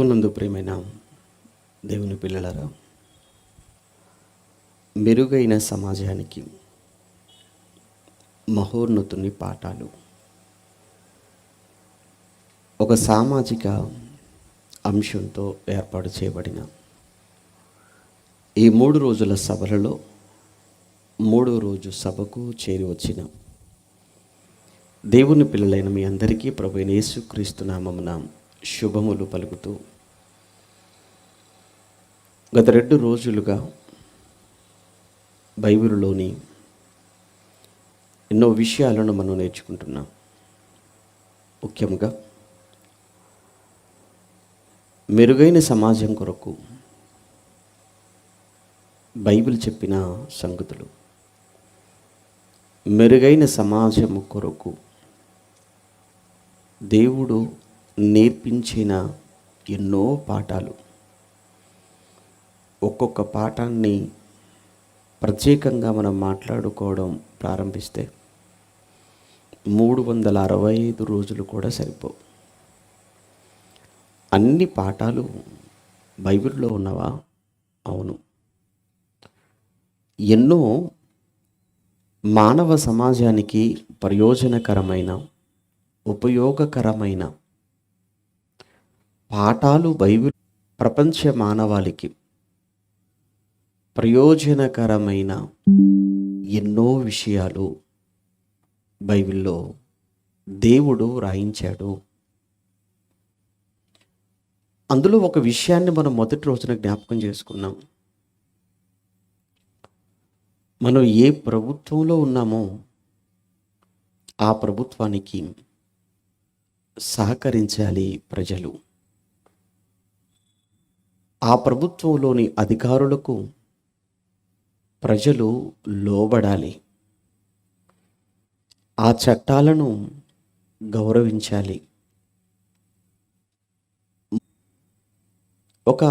ప్రభువునందు ప్రియమైన దేవుని పిల్లలారా, మెరుగైన సమాజానికి మహోన్నతుని పాఠాలు. ఒక సామాజిక అంశంతో ఏర్పాటు చేయబడిన ఈ 3 రోజుల సభలలో 3వ రోజు సభకు చేరి వచ్చిన దేవుని పిల్లలైన మీ అందరికీ ప్రభువైన యేసుక్రీస్తు నామమున శుభములు పలుకుతూ, గత 2 రోజులుగా బైబిలులోని ఎన్నో విషయాలను మనం నేర్చుకుంటున్నాం. ముఖ్యంగా మెరుగైన సమాజం కొరకు బైబిల్ చెప్పిన సంగతులు, మెరుగైన సమాజం కొరకు దేవుడు నేర్పించిన ఎన్నో పాఠాలు. ఒక్కొక్క పాఠాన్ని ప్రత్యేకంగా మనం మాట్లాడుకోవడం ప్రారంభిస్తే 365 రోజులు కూడా సరిపోవు. అన్ని పాఠాలు బైబిల్లో ఉన్నవా? అవును. ఎన్నో మానవ సమాజానికి ప్రయోజనకరమైన, ఉపయోగకరమైన పాఠాలు బైబిల్ ప్రపంచ మానవాళికి ప్రయోజనకరమైన ఎన్నో విషయాలు బైబిల్లో దేవుడు రాయించాడు. అందులో ఒక విషయాన్ని మనం మొదటి రోజున జ్ఞాపకం చేసుకున్నాం. మనం ఏ ప్రభుత్వంలో ఉన్నామో ఆ ప్రభుత్వానికి సహకరించాలి ప్రజలు. ఆ ప్రభుత్వంలోని అధికారులకు ప్రజలు లోబడాలి. ఆ చట్టాలను గౌరవించాలి. ఒక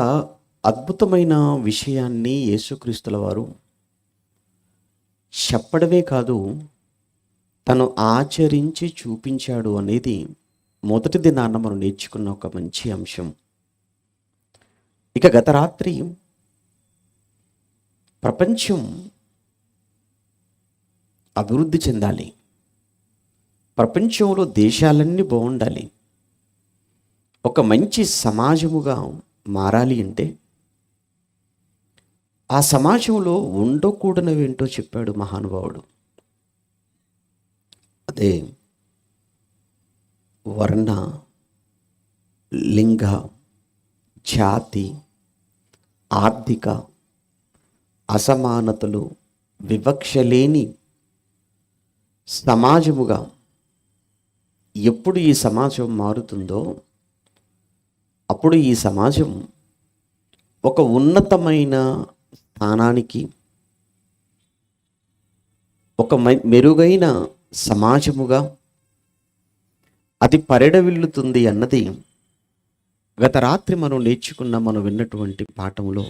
అద్భుతమైన విషయాన్ని యేసుక్రీస్తుల వారు చెప్పడమే కాదు, తను ఆచరించి చూపించాడు అనేది మొదటి దినాన్న మనం నేర్చుకున్న ఒక మంచి అంశం. ఇక గత రాత్రి ప్రపంచం అభివృద్ధి చెందాలి, ప్రపంచంలో దేశాలన్నీ బాగుండాలి, ఒక మంచి సమాజముగా మారాలి అంటే ఆ సమాజంలో ఉండకూడనివేంటో చెప్పాడు మహానుభావుడు. అదే వర్ణ, లింగ, జాతి, ఆర్థిక అసమానతలు, వివక్ష లేని సమాజముగా ఎప్పుడు ఈ సమాజం మారుతుందో అప్పుడు ఈ సమాజం ఒక ఉన్నతమైన స్థానానికి, ఒక మెరుగైన సమాజముగా అది పరిడవిల్లుతుంది అన్నది గత రాత్రి మనం నేర్చుకున్న, మనం విన్నటువంటి పాఠంలో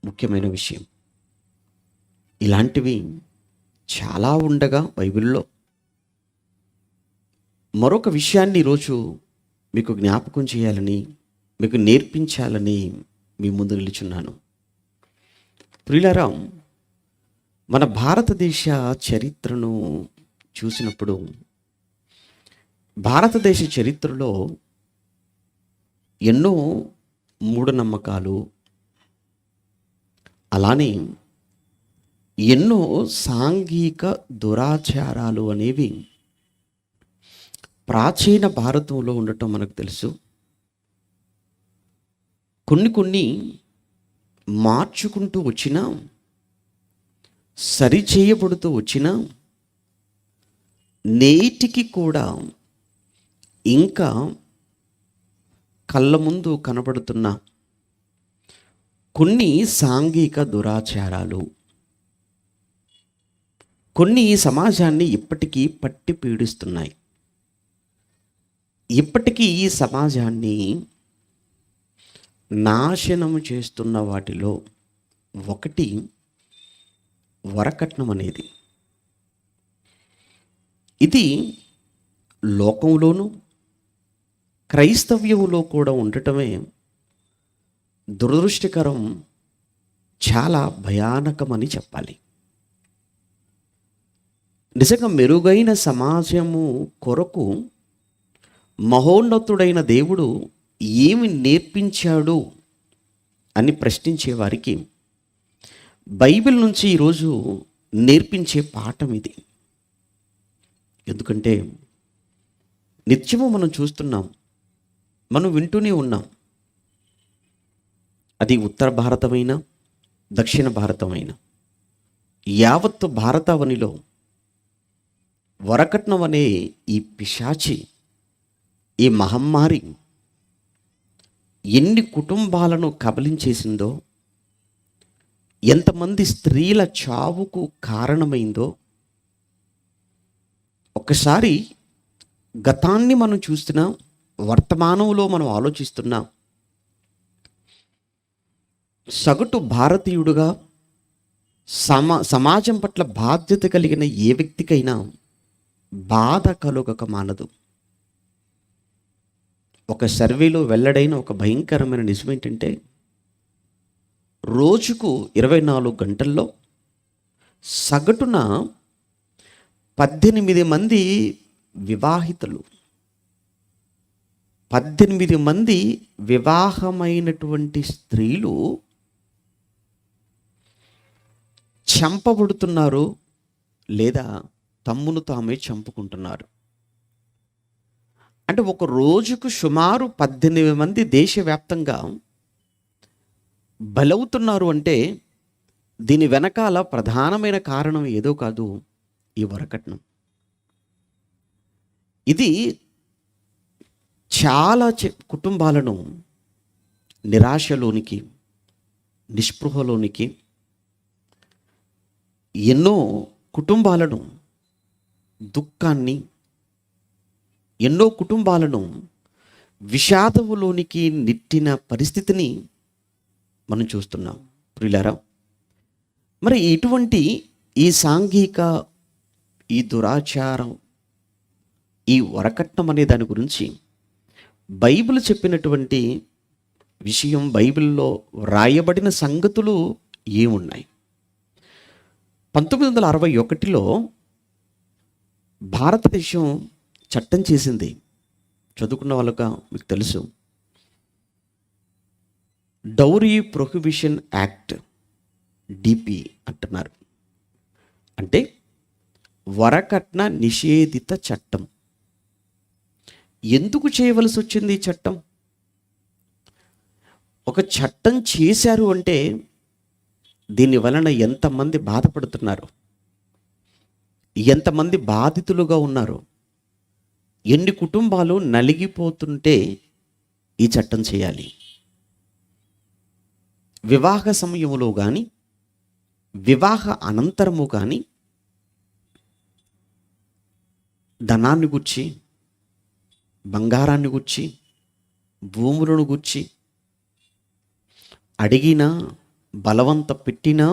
ముఖ్యమైన విషయం. ఇలాంటివి చాలా ఉండగా బైబిల్లో మరొక విషయాన్ని ఈరోజు మీకు జ్ఞాపకం చేయాలని, మీకు నేర్పించాలని మీ ముందు నిలుచున్నాను. ప్రియులారా, మన భారతదేశ చరిత్రను చూసినప్పుడు భారతదేశ చరిత్రలో ఎన్నో మూఢనమ్మకాలు, అలానే ఎన్నో సాంఘిక దురాచారాలు అనేవి ప్రాచీన భారతంలో ఉండటం మనకు తెలుసు. కొన్ని మార్చుకుంటూ వచ్చినా, సరిచేయబడుతూ వచ్చినా, నేటికి కూడా ఇంకా కళ్ళ ముందు కనబడుతున్న కొన్ని సాంఘిక దురాచారాలు, కొన్ని ఈ సమాజాన్ని ఇప్పటికీ పట్టి పీడిస్తున్నాయి. ఇప్పటికీ ఈ సమాజాన్ని నాశనము చేస్తున్న వాటిలో ఒకటి వరకట్నం అనేది. ఇది లోకంలోనూ క్రైస్తవ్యంలో కూడా ఉండటమే దురదృష్టకరం, చాలా భయానకమని చెప్పాలి. నిజంగా మెరుగైన సమాజము కొరకు మహోన్నతుడైన దేవుడు ఏమి నేర్పించాడు అని ప్రశ్నించే వారికి బైబిల్ నుంచి ఈరోజు నేర్పించే పాఠం ఇది. ఎందుకంటే నిత్యము మనం చూస్తున్నాం, మనం వింటూనే ఉన్నాం. అది ఉత్తర భారతమైనా దక్షిణ భారతమైనా యావత్తు భారతావనిలో వరకట్నం అనే ఈ పిశాచి, ఈ మహమ్మారి ఎన్ని కుటుంబాలను కబలించేసిందో, ఎంతమంది స్త్రీల చావుకు కారణమైందో ఒకసారి గతాన్ని మనం చూస్తున్నాం, వర్తమానంలో మనం ఆలోచిస్తున్నాం. సగటు భారతీయుడుగా సమాజం పట్ల బాధ్యత కలిగిన ఏ వ్యక్తికైనా బాధ కలుగక మానదు. ఒక సర్వేలో వెల్లడైన ఒక భయంకరమైన నిజం ఏంటంటే, రోజుకు 24 గంటల్లో సగటున 18 మంది వివాహితులు, 18 మంది వివాహమైనటువంటి స్త్రీలు చంపబడుతున్నారు లేదా తమ్మును తామే చంపుకుంటున్నారు. అంటే ఒక రోజుకు సుమారు 18 మంది దేశవ్యాప్తంగా బలవుతున్నారు. అంటే దీని వెనకాల ప్రధానమైన కారణం ఏదో కాదు, ఈ వరకట్నం. ఇది చాలా కుటుంబాలను నిరాశలోనికి, నిస్పృహలోనికి, ఎన్నో కుటుంబాలను దుఃఖాన్ని, ఎన్నో కుటుంబాలను విషాదములోనికి నెట్టిన పరిస్థితిని మనం చూస్తున్నాం. ప్రియులారా, మరి ఇటువంటి ఈ సాంఘిక, ఈ దురాచారం, ఈ వరకట్నం అనే దాని గురించి బైబిల్ చెప్పినటువంటి విషయం, బైబిల్లో రాయబడిన సంగతులు ఏమున్నాయి? 1961లో భారతదేశం చట్టం చేసింది. చదువుకున్న వాళ్ళగా మీకు తెలుసు, డౌరీ ప్రొహిబిషన్ యాక్ట్, డిపి అంటున్నారు. అంటే వరకట్న నిషేధిత చట్టం. ఎందుకు చేయవలసి వచ్చింది ఈ చట్టం? ఒక చట్టం చేశారు అంటే దీని వలన ఎంతమంది బాధపడుతున్నారు, ఎంతమంది బాధితులుగా ఉన్నారు, ఎన్ని కుటుంబాలు నలిగిపోతుంటే ఈ చట్టం చేయాలి. వివాహ సమయంలో కానీ, వివాహ అనంతరము కానీ ధనాన్ని గుచ్చి, బంగారాన్ని గుచ్చి, భూములను గుచ్చి అడిగినా, బలవంత పెట్టినా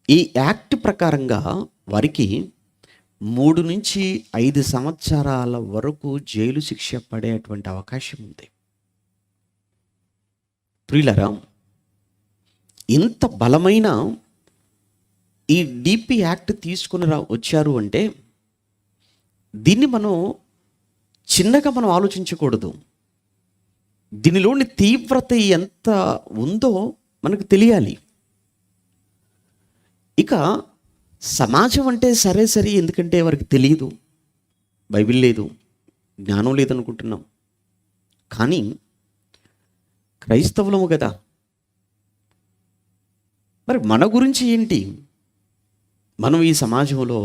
ఈ యాక్ట్ ప్రకారంగా వారికి 3 నుంచి 5 సంవత్సరాల వరకు జైలు శిక్ష పడేటువంటి అవకాశం ఉంది. ప్రియులారా, ఇంత బలమైన ఈ డిపి యాక్ట్ తీసుకుని వచ్చారు అంటే దీన్ని మనం చిన్నగా మనం ఆలోచించకూడదు. దీనిలోని తీవ్రత ఎంత ఉందో మనకు తెలియాలి. ఇక సమాజం అంటే సరే ఎందుకంటే వారికి తెలియదు, బైబిల్ లేదు, జ్ఞానం లేదనుకుంటున్నాం. కానీ క్రైస్తవులము కదా, మరి మన గురించి ఏంటి? మనం ఈ సమాజంలో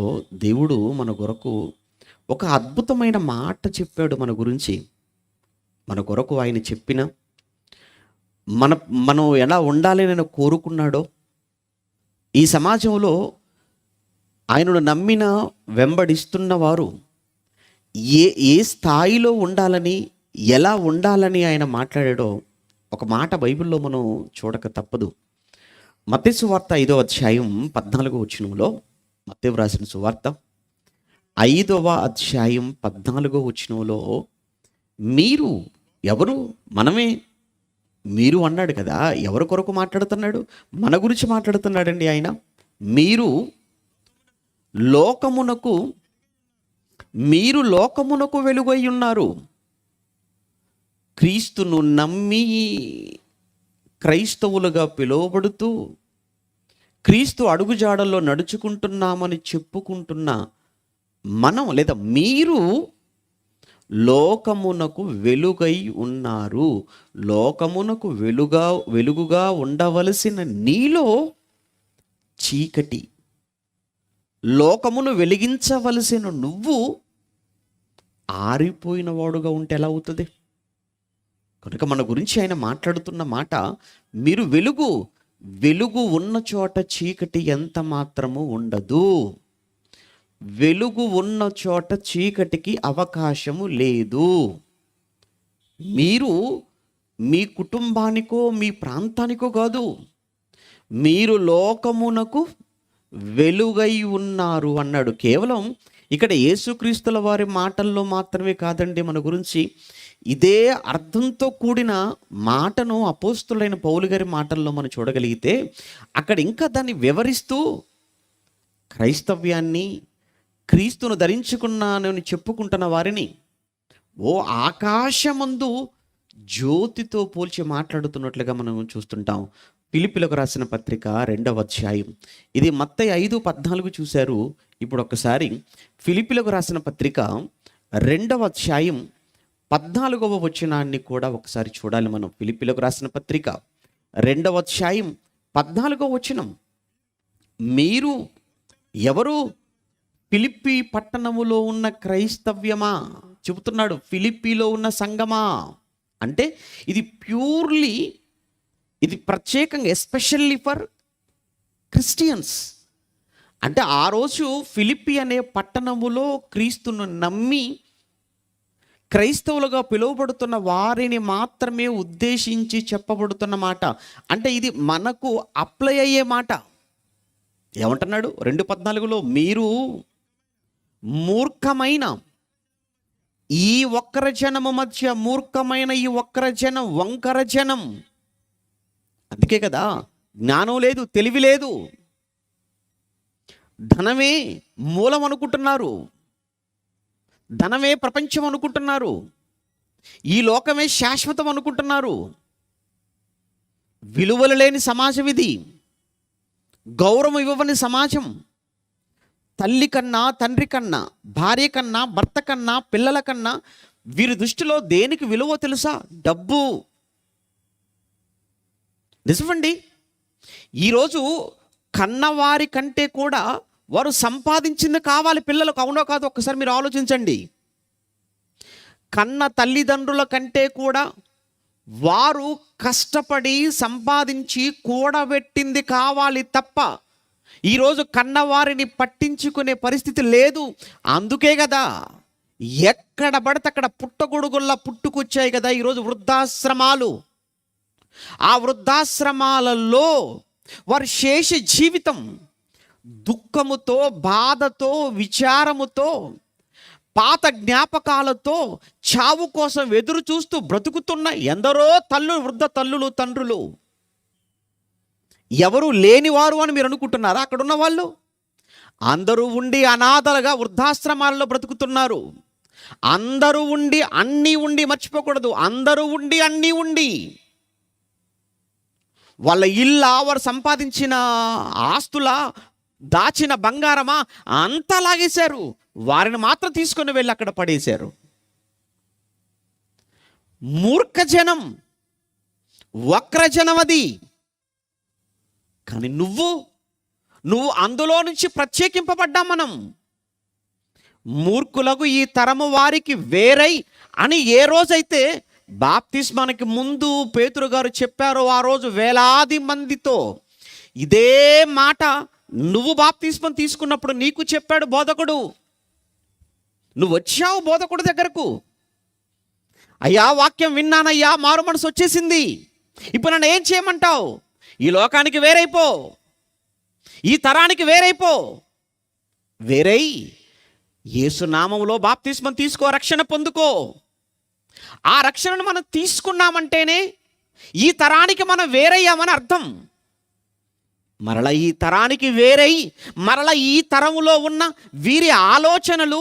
దేవుడు మన కొరకు ఒక అద్భుతమైన మాట చెప్పాడు. మన గురించి, మన కొరకు ఆయన చెప్పిన, మనం ఎలా ఉండాలి అని కోరుకున్నాడో, ఈ సమాజంలో ఆయనను నమ్మిన, వెంబడిస్తున్న వారు ఏ స్థాయిలో ఉండాలని, ఎలా ఉండాలని ఆయన మాట్లాడాడో ఒక మాట బైబిల్లో మనం చూడక తప్పదు. మత్తయి సువార్త 5వ అధ్యాయం 14వ వచనంలో, మత్తయి వ్రాసిన సువార్త 5వ అధ్యాయం 14వ వచనంలో, మీరు ఎవరు? మనమే మీరు అన్నాడు కదా, ఎవరి కొరకు మాట్లాడుతున్నాడు? మన గురించి మాట్లాడుతున్నాడండి ఆయన. మీరు లోకమునకు మీరు లోకమునకు వెలుగై ఉన్నారు. క్రీస్తును నమ్మి క్రైస్తవులుగా పిలువబడుతూ క్రీస్తు అడుగుజాడల్లో నడుచుకుంటున్నామని చెప్పుకుంటున్న మనం, లేదా మీరు లోకమునకు వెలుగై ఉన్నారు. లోకమునకు వెలుగుగా ఉండవలసిన నీలో చీకటి, లోకమును వెలిగించవలసిన నువ్వు ఆరిపోయిన వాడుగా ఉంటే ఎలా అవుతుంది? కనుక మన గురించి ఆయన మాట్లాడుతున్న మాట, మీరు వెలుగు ఉన్న చోట చీకటి ఎంత మాత్రము ఉండదు. వెలుగు ఉన్న చోట చీకటికి అవకాశము లేదు. మీరు మీ కుటుంబానికో మీ ప్రాంతానికో కాదు, మీరు లోకమునకు వెలుగై ఉన్నారు అన్నాడు. కేవలం ఇక్కడ యేసుక్రీస్తుల వారి మాటల్లో మాత్రమే కాదండి మన గురించి. ఇదే అర్థంతో కూడిన మాటను అపోస్తులైన పౌలు గారి మాటల్లో మనం చూడగలిగితే, అక్కడ ఇంకా దాన్ని వివరిస్తూ క్రైస్తవ్యాన్ని, క్రీస్తును ధరించుకున్నానని చెప్పుకుంటున్న వారిని ఓ ఆకాశమందు జ్యోతితో పోల్చి మాట్లాడుతున్నట్లుగా మనం చూస్తుంటాం. ఫిలిప్పీలకు రాసిన పత్రిక 2వ అధ్యాయం. ఇది మత్తయి 5:14 చూశారు. ఇప్పుడు ఒకసారి ఫిలిప్పీలకు రాసిన పత్రిక 2వ అధ్యాయం 14వ వచనాన్ని కూడా ఒకసారి చూడాలి మనం. ఫిలిప్పీలకు రాసిన పత్రిక 2వ అధ్యాయం 14వ వచనం. మీరు ఎవరు? ఫిలిప్పీ పట్టణములో ఉన్న క్రైస్తవ్యమా చెబుతున్నాడు. ఫిలిప్పీలో ఉన్న సంఘమా అంటే ఇది ప్యూర్లీ, ఇది ప్రత్యేకంగా ఎస్పెషల్లీ ఫర్ క్రిస్టియన్స్. అంటే ఆ రోజు ఫిలిప్పీ అనే పట్టణములో క్రీస్తును నమ్మి క్రైస్తవులుగా పిలువబడుతున్న వారిని మాత్రమే ఉద్దేశించి చెప్పబడుతున్న మాట. అంటే ఇది మనకు అప్లై అయ్యే మాట. ఏమంటున్నాడు 2:14లో, మీరు మూర్ఖమైన ఈ వక్ర జనము మధ్య, మూర్ఖమైన ఈ వక్ర జనం, వంకర జనం. అందుకే కదా జ్ఞానం లేదు, తెలివి లేదు, ధనమే మూలం అనుకుంటున్నారు, ధనమే ప్రపంచం అనుకుంటున్నారు, ఈ లోకమే శాశ్వతం అనుకుంటున్నారు. విలువలు లేని సమాజం ఇది, గౌరవం ఇవ్వని సమాజం. తల్లి కన్నా, తండ్రి కన్నా, భార్య కన్నా, భర్త కన్నా, పిల్లల కన్నా వీరి దృష్టిలో దేనికి విలువ తెలుసా? డబ్బు. నిజమండి. ఈరోజు కన్నవారి కంటే కూడా వారు సంపాదించింది కావాలి పిల్లలకు. అవునో కాదు ఒక్కసారి మీరు ఆలోచించండి. కన్న తల్లిదండ్రుల కంటే కూడా వారు కష్టపడి సంపాదించి కూడబెట్టింది కావాలి తప్ప ఈరోజు కన్నవారిని పట్టించుకునే పరిస్థితి లేదు. అందుకే కదా ఎక్కడ పడితే అక్కడ పుట్టగొడుగుల్లా పుట్టుకొచ్చాయి కదా ఈరోజు వృద్ధాశ్రమాలు. ఆ వృద్ధాశ్రమాలలో వారి శేష జీవితం దుఃఖముతో, బాధతో, విచారముతో, పాత జ్ఞాపకాలతో, చావు కోసం ఎదురు చూస్తూ బ్రతుకుతున్న ఎందరో వృద్ధ తల్లులు, తండ్రులు. ఎవరు లేనివారు అని మీరు అనుకుంటున్నారా? అక్కడున్న వాళ్ళు అందరూ ఉండి అనాథలుగా వృద్ధాశ్రమాల్లో బ్రతుకుతున్నారు. అందరూ ఉండి అన్నీ ఉండి, మర్చిపోకూడదు, అందరూ ఉండి అన్నీ ఉండి వాళ్ళ ఇళ్ళ, వారు సంపాదించిన ఆస్తుల, దాచిన బంగారమా అంతా లాగేశారు. వారిని మాత్రం తీసుకొని వెళ్ళి అక్కడ పడేశారు. మూర్ఖజనం, వక్రజనం అది. కానీ నువ్వు అందులో నుంచి ప్రత్యేకింపబడ్డా మనం. మూర్ఖులకు ఈ తరము వారికి వేరై అని ఏ రోజైతే బాప్తిస్మానికి ముందు పేతురు గారు చెప్పారో, ఆ రోజు వేలాది మందితో ఇదే మాట నువ్వు బాప్తిస్మం తీసుకున్నప్పుడు నీకు చెప్పాడు బోధకుడు. నువ్వు వచ్చావు బోధకుడు దగ్గరకు. అయ్యా వాక్యం విన్నానయ్యా, మారు మనసు వచ్చేసింది, ఇప్పుడు నన్ను ఏం చేయమంటావు? ఈ లోకానికి వేరైపో, ఈ తరానికి వేరైపో. వేరై యేసు నామములో బాప్తిస్మం తీసుకో, రక్షణ పొందుకో. ఆ రక్షణను మనం తీసుకున్నామంటేనే ఈ తరానికి మనం వేరయ్యామని అర్థం. మరలా ఈ తరానికి వేరై మరలా ఈ తరములో ఉన్న వీరి ఆలోచనలు,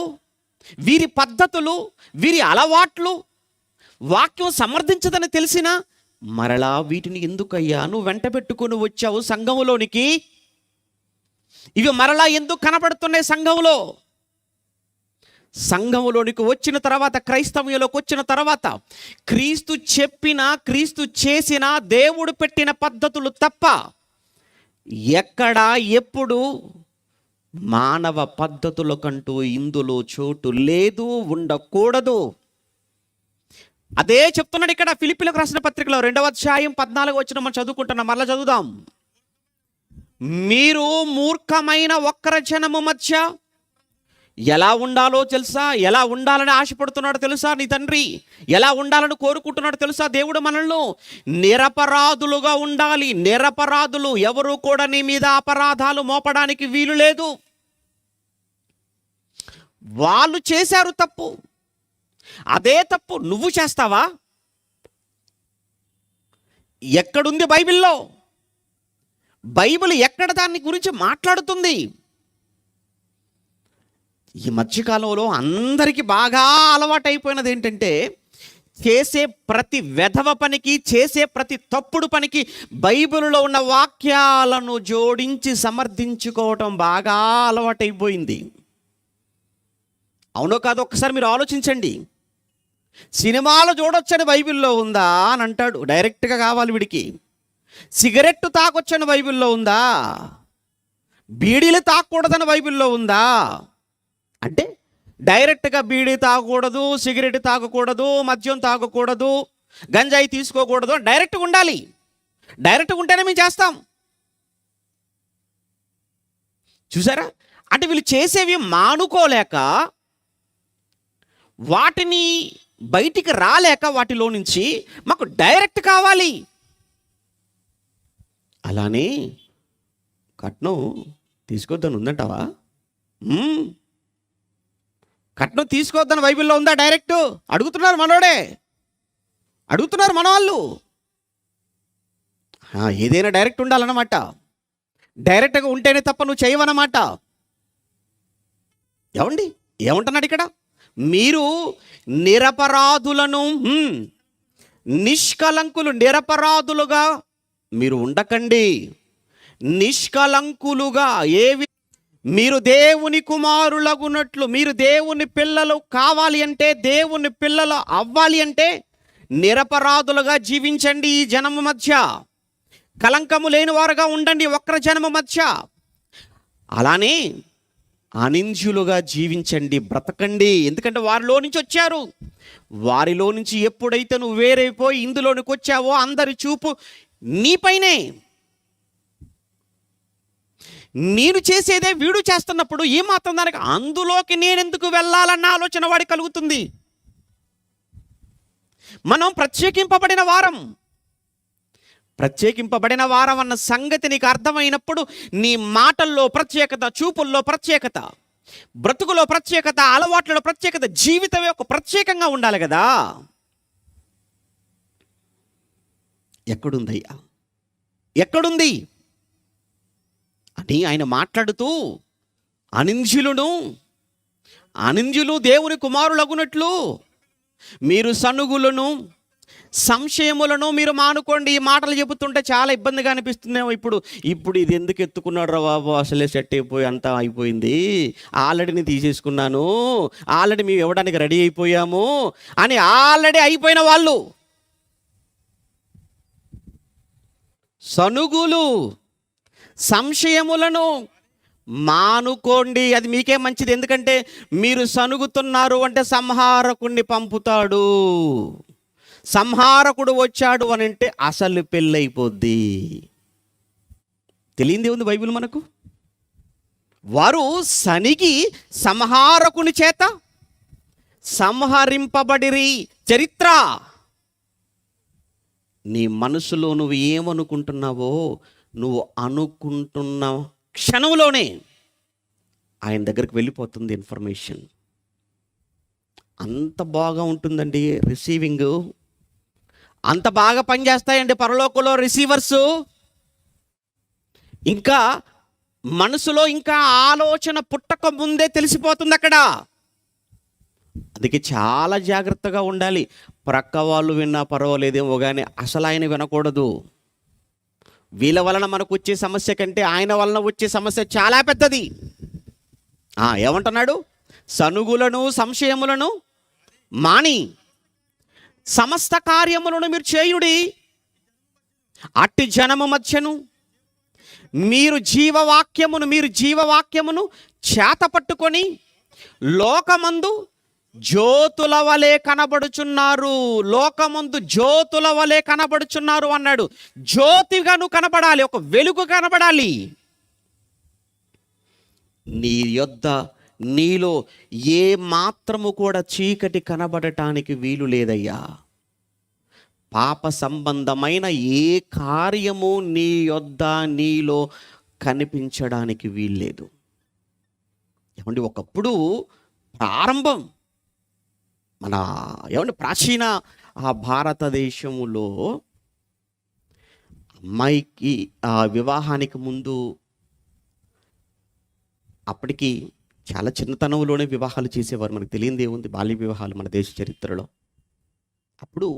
వీరి పద్ధతులు, వీరి అలవాట్లు వాక్యం సమర్థించదని తెలిసినా మరలా వీటిని ఎందుకయ్యా నువ్వు వెంట పెట్టుకుని వచ్చావు సంఘములోనికి? ఇవి మరలా ఎందుకు కనపడుతున్నాయి సంఘంలో? సంఘములోనికి వచ్చిన తర్వాత, క్రైస్తవ్యంలోకి వచ్చిన తర్వాత క్రీస్తు చెప్పిన, క్రీస్తు చేసిన, దేవుడు పెట్టిన పద్ధతులు తప్ప ఎక్కడ ఎప్పుడు మానవ పద్ధతులకంటూ ఇందులో చోటు లేదు, ఉండకూడదు. అదే చెప్తున్నాడు ఇక్కడ ఫిలిప్పీలకు రాసిన పత్రికలో 2వ అధ్యాయం 14వ వచనం మనం చదువుకుంటున్నాం. మరలా చదువుదాం. మీరు మూర్ఖమైన వక్ర జనము మధ్య ఎలా ఉండాలో తెలుసా? ఎలా ఉండాలని ఆశపడుతున్నాడో తెలుసా నీ తండ్రి? ఎలా ఉండాలని కోరుకుంటున్నాడో తెలుసా దేవుడు మనల్ని? నిరపరాధులుగా ఉండాలి. నిరపరాధులు, ఎవరు కూడా నీ మీద అపరాధాలు మోపడానికి వీలు లేదు. వాళ్ళు చేశారు తప్పు, అదే తప్పు నువ్వు చేస్తావా? ఎక్కడుంది బైబిల్లో? బైబిల్ ఎక్కడ దాని గురించి మాట్లాడుతుంది? ఈ మధ్యకాలంలో అందరికీ బాగా అలవాటైపోయినది ఏంటంటే, చేసే ప్రతి వెధవ పనికి, చేసే ప్రతి తప్పుడు పనికి బైబిల్లో ఉన్న వాక్యాలను జోడించి సమర్థించుకోవటం బాగా అలవాటైపోయింది. అవునో కాదో ఒక్కసారి మీరు ఆలోచించండి. సినిమాలు చూడొచ్చని బైబిల్లో ఉందా అని అంటాడు, డైరెక్ట్గా కావాలి వీడికి. సిగరెట్టు తాగొచ్చని బైబిల్లో ఉందా? బీడీలు తాగకూడదని బైబిల్లో ఉందా? అంటే డైరెక్ట్గా బీడీ తాగకూడదు, సిగరెట్ తాగకూడదు, మద్యం తాగకూడదు, గంజాయి తీసుకోకూడదు, డైరెక్ట్గా ఉండాలి. డైరెక్ట్గా ఉంటేనే మేము చేస్తాం. చూసారా? అంటే వీళ్ళు చేసేవి మానుకోలేక, వాటిని బయటికి రాలేక, వాటిలో నుంచి మాకు డైరెక్ట్ కావాలి. అలానే కట్నం తీసుకోవద్దని ఉందంటావా? కట్నం తీసుకోవద్దని బైబిల్లో ఉందా? డైరెక్ట్ అడుగుతున్నారు మనోడే, అడుగుతున్నారు మన వాళ్ళు. ఏదైనా డైరెక్ట్ ఉండాలన్నమాట. డైరెక్ట్గా ఉంటేనే తప్ప నువ్వు చేయవన్నమాట. ఏమండి, ఏమంటున్నాడు ఇక్కడ? మీరు నిరపరాధులను, నిష్కలంకులు, నిరపరాధులుగా మీరు ఉండకండి. నిష్కలంకులుగా మీరు దేవుని కుమారులగునట్లు, మీరు దేవుని పిల్లలు కావాలి అంటే, దేవుని పిల్లలు అవ్వాలి అంటే నిరపరాధులుగా జీవించండి. ఈ జనము మధ్య కలంకము లేని వారుగా ఉండండి, వక్ర జనము మధ్య. అలానే అనింద్యులుగా జీవించండి, బ్రతకండి. ఎందుకంటే వారిలో నుంచి వచ్చారు. వారిలో నుంచి ఎప్పుడైతే నువ్వు వేరైపోయి ఇందులోనికి వచ్చావో అందరి చూపు నీపైనే. నేను చేసేదే వీడు చేస్తున్నప్పుడు ఏమాత్రం దానికి అందులోకి నేనెందుకు వెళ్ళాలన్న ఆలోచన వాడి కలుగుతుంది. మనం ప్రత్యేకింపబడిన వారం. ప్రత్యేకింపబడిన వారం అన్న సంగతి నీకు అర్థమైనప్పుడు నీ మాటల్లో ప్రత్యేకత, చూపుల్లో ప్రత్యేకత, బ్రతుకులో ప్రత్యేకత, అలవాట్లలో ప్రత్యేకత, జీవితమే ఒక ప్రత్యేకంగా ఉండాలి కదా. ఎక్కడుందయ్యా, ఎక్కడుంది అని ఆయన మాట్లాడుతూ, అనింద్యులు దేవుని కుమారులగునట్లు మీరు సనుగులను, సంశయములను మీరు మానుకోండి. ఈ మాటలు చెబుతుంటే చాలా ఇబ్బందిగా అనిపిస్తుందేమో. ఇప్పుడు ఇది ఎందుకు ఎత్తుకున్నాడు రా బాబు, అసలే సెట్ అయిపోయి అంతా అయిపోయింది, ఆల్రెడీ నేను తీసేసుకున్నాను, ఆల్రెడీ మేము ఇవ్వడానికి రెడీ అయిపోయాము అని ఆల్రెడీ అయిపోయిన వాళ్ళు సనుగులు, సంశయములను మానుకోండి. అది మీకే మంచిది. ఎందుకంటే మీరు సనుగుతున్నారు అంటే సంహారకుడిని పంపుతాడు. సంహారకుడు వచ్చాడు అని అంటే అసలు పెళ్ళైపోద్ది. తెలియందే ఉంది బైబిల్ మనకు. వారు సనిగి సంహారకుని చేత సంహరింపబడిరి. చరిత్ర. నీ మనసులో నువ్వు ఏమనుకుంటున్నావో నువ్వు అనుకుంటున్న క్షణంలోనే ఆయన దగ్గరికి వెళ్ళిపోతుంది ఇన్ఫర్మేషన్. అంత బాగా ఉంటుందండి రిసీవింగ్. అంత బాగా పనిచేస్తాయండి పరలోకంలో రిసీవర్సు. ఇంకా మనసులో ఇంకా ఆలోచన పుట్టక ముందే తెలిసిపోతుంది అక్కడ. అందుకే చాలా జాగ్రత్తగా ఉండాలి. ప్రక్క వాళ్ళు విన్నా పర్వాలేదేమో కానీ అసలు ఆయన వినకూడదు. వీళ్ళ వలన మనకు వచ్చే సమస్య కంటే ఆయన వలన వచ్చే సమస్య చాలా పెద్దది. ఏమంటున్నాడు? సనుగులను సంశయములను మాని సమస్త కార్యములను మీరు చేయుడి. అట్టి జనము మధ్యను మీరు జీవవాక్యమును చేత పట్టుకొని లోకమందు జ్యోతుల వలె కనబడుచున్నారు. లోకమందు జ్యోతుల వలె కనబడుచున్నారు అన్నాడు. జ్యోతిగా నువ్వు కనబడాలి, ఒక వెలుగు కనబడాలి. నీ యొద్ద నీలో ఏ మాత్రము కూడా చీకటి కనబడటానికి వీలు లేదయ్యా. పాప సంబంధమైన ఏ కార్యము నీ యొద్ద నీలో కనిపించడానికి వీల్లేదు. ఏమండి, ఒకప్పుడు ప్రారంభం మన ప్రాచీన భారతదేశములో అమ్మాయికి వివాహానికి ముందు అప్పటికి చాలా చిన్నతనంలోనే వివాహాలు చేసేవారు. మనకు తెలియదు ఏముంది, బాల్య వివాహాలు మన దేశ చరిత్రలో. అప్పుడు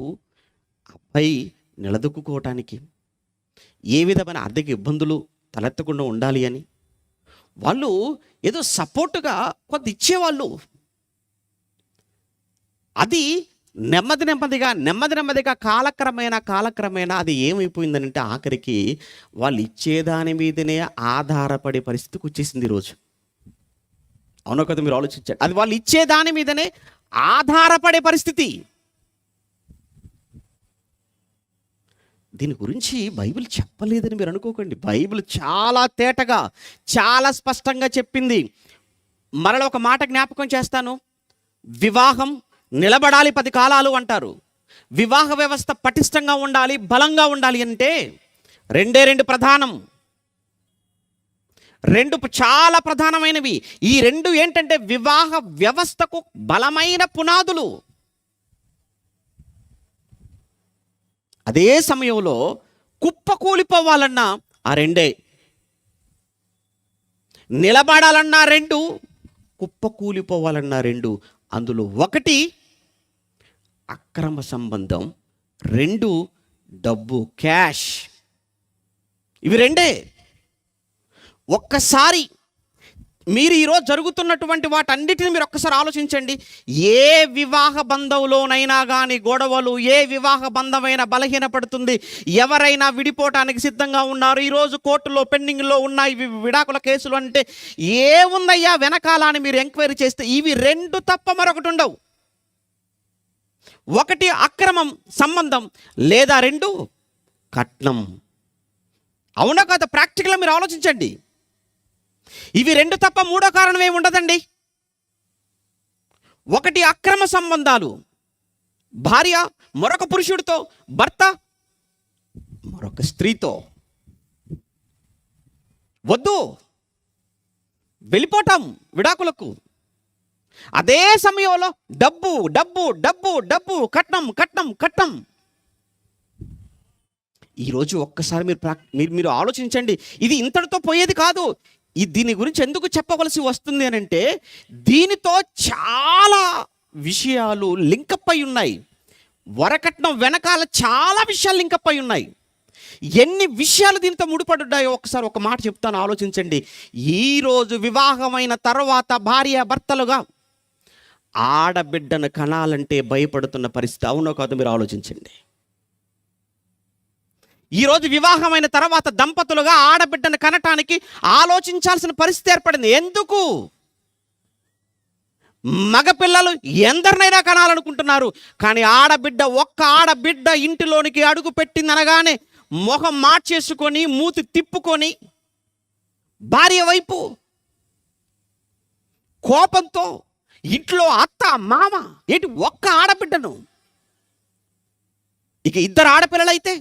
అబ్బాయి నిలదొక్కుకోవటానికి ఏ విధమైన ఆర్థిక ఇబ్బందులు తలెత్తకుండా ఉండాలి అని వాళ్ళు ఏదో సపోర్టుగా కొంత ఇచ్చేవాళ్ళు. అది నెమ్మదిగా కాలక్రమేణా అది ఏమైపోయిందనంటే ఆఖరికి వాళ్ళు ఇచ్చేదాని మీదనే ఆధారపడే పరిస్థితికి వచ్చేసింది ఈరోజు. అవునో కదా, మీరు ఆలోచించండి. అది వాళ్ళు ఇచ్చేదాని మీదనే ఆధారపడే పరిస్థితి. దీని గురించి బైబిల్ చెప్పలేదని మీరు అనుకోకండి. బైబిల్ చాలా తేటగా చాలా స్పష్టంగా చెప్పింది. మరలా ఒక మాట జ్ఞాపకం చేస్తాను. వివాహం నిలబడాలి 10 కాలాలు అంటారు. వివాహ వ్యవస్థ పటిష్టంగా ఉండాలి, బలంగా ఉండాలి అంటే రెండు ప్రధానం. రెండు చాలా ప్రధానమైనవి. ఈ రెండు ఏంటంటే వివాహ వ్యవస్థకు బలమైన పునాదులు. అదే సమయంలో కుప్పకూలిపోవాలన్నా ఆ రెండే, నిలబడాలన్నా రెండు, కుప్పకూలిపోవాలన్నా రెండు. అందులో ఒకటి అక్రమ సంబంధం, రెండు డబ్బు, క్యాష్. ఇవి రెండే. ఒక్కసారి మీరు ఈరోజు జరుగుతున్నటువంటి వాటన్నిటిని మీరు ఒక్కసారి ఆలోచించండి. ఏ వివాహ బంధంలోనైనా కానీ గొడవలు, ఏ వివాహ బంధమైనా బలహీనపడుతుంది. ఎవరైనా విడిపోవటానికి సిద్ధంగా ఉన్నారు. ఈరోజు కోర్టులో పెండింగ్లో ఉన్నాయి విడాకుల కేసులు. అంటే ఏముందయ్యా వెనకాల అని మీరు ఎంక్వైరీ చేస్తే ఇవి రెండు తప్ప మరొకటి ఉండవు. ఒకటి అక్రమం సంబంధం, లేదా రెండు కట్నం. అవునా కదా? ప్రాక్టికల్గా మీరు ఆలోచించండి. ఇవి రెండు తప్ప మూడో కారణం ఏమి ఉండదండి. ఒకటి అక్రమ సంబంధాలు, భార్య మరొక పురుషుడితో, భర్త మరొక స్త్రీతో. వద్దు, వెళ్ళిపోతాం విడాకులకు. అదే సమయంలో డబ్బు డబ్బు డబ్బు డబ్బు, కట్నం కట్నం కట్నం. ఈరోజు ఒక్కసారి మీరు ఆలోచించండి. ఇది ఇంతటితో పోయేది కాదు. దీని గురించి ఎందుకు చెప్పవలసి వస్తుంది అని అంటే దీనితో చాలా విషయాలు లింకప్ అయి ఉన్నాయి. వరకట్నం వెనకాల చాలా విషయాలు లింకప్ అయి ఉన్నాయి. ఎన్ని విషయాలు దీంతో ముడిపడ్డాయో ఒకసారి ఒక మాట చెప్తాను, ఆలోచించండి. ఈరోజు వివాహమైన తర్వాత భార్య భర్తలుగా ఆడబిడ్డను కనాలంటే భయపడుతున్న పరిస్థితి. అవునో కాదు, మీరు ఆలోచించండి. ఈరోజు వివాహమైన తర్వాత దంపతులుగా ఆడబిడ్డను కనటానికి ఆలోచించాల్సిన పరిస్థితి ఏర్పడింది. ఎందుకు? మగపిల్లలు ఎందరినైనా కనాలనుకుంటున్నారు, కానీ ఒక్క ఆడబిడ్డ ఇంటిలోనికి అడుగు పెట్టిందనగానే మొహం మార్చేసుకొని మూతి తిప్పుకొని భార్య వైపు కోపంతో ఇంట్లో అత్త మామ ఏంటి ఒక్క ఆడబిడ్డను, ఇక 2 ఆడపిల్లలైతే,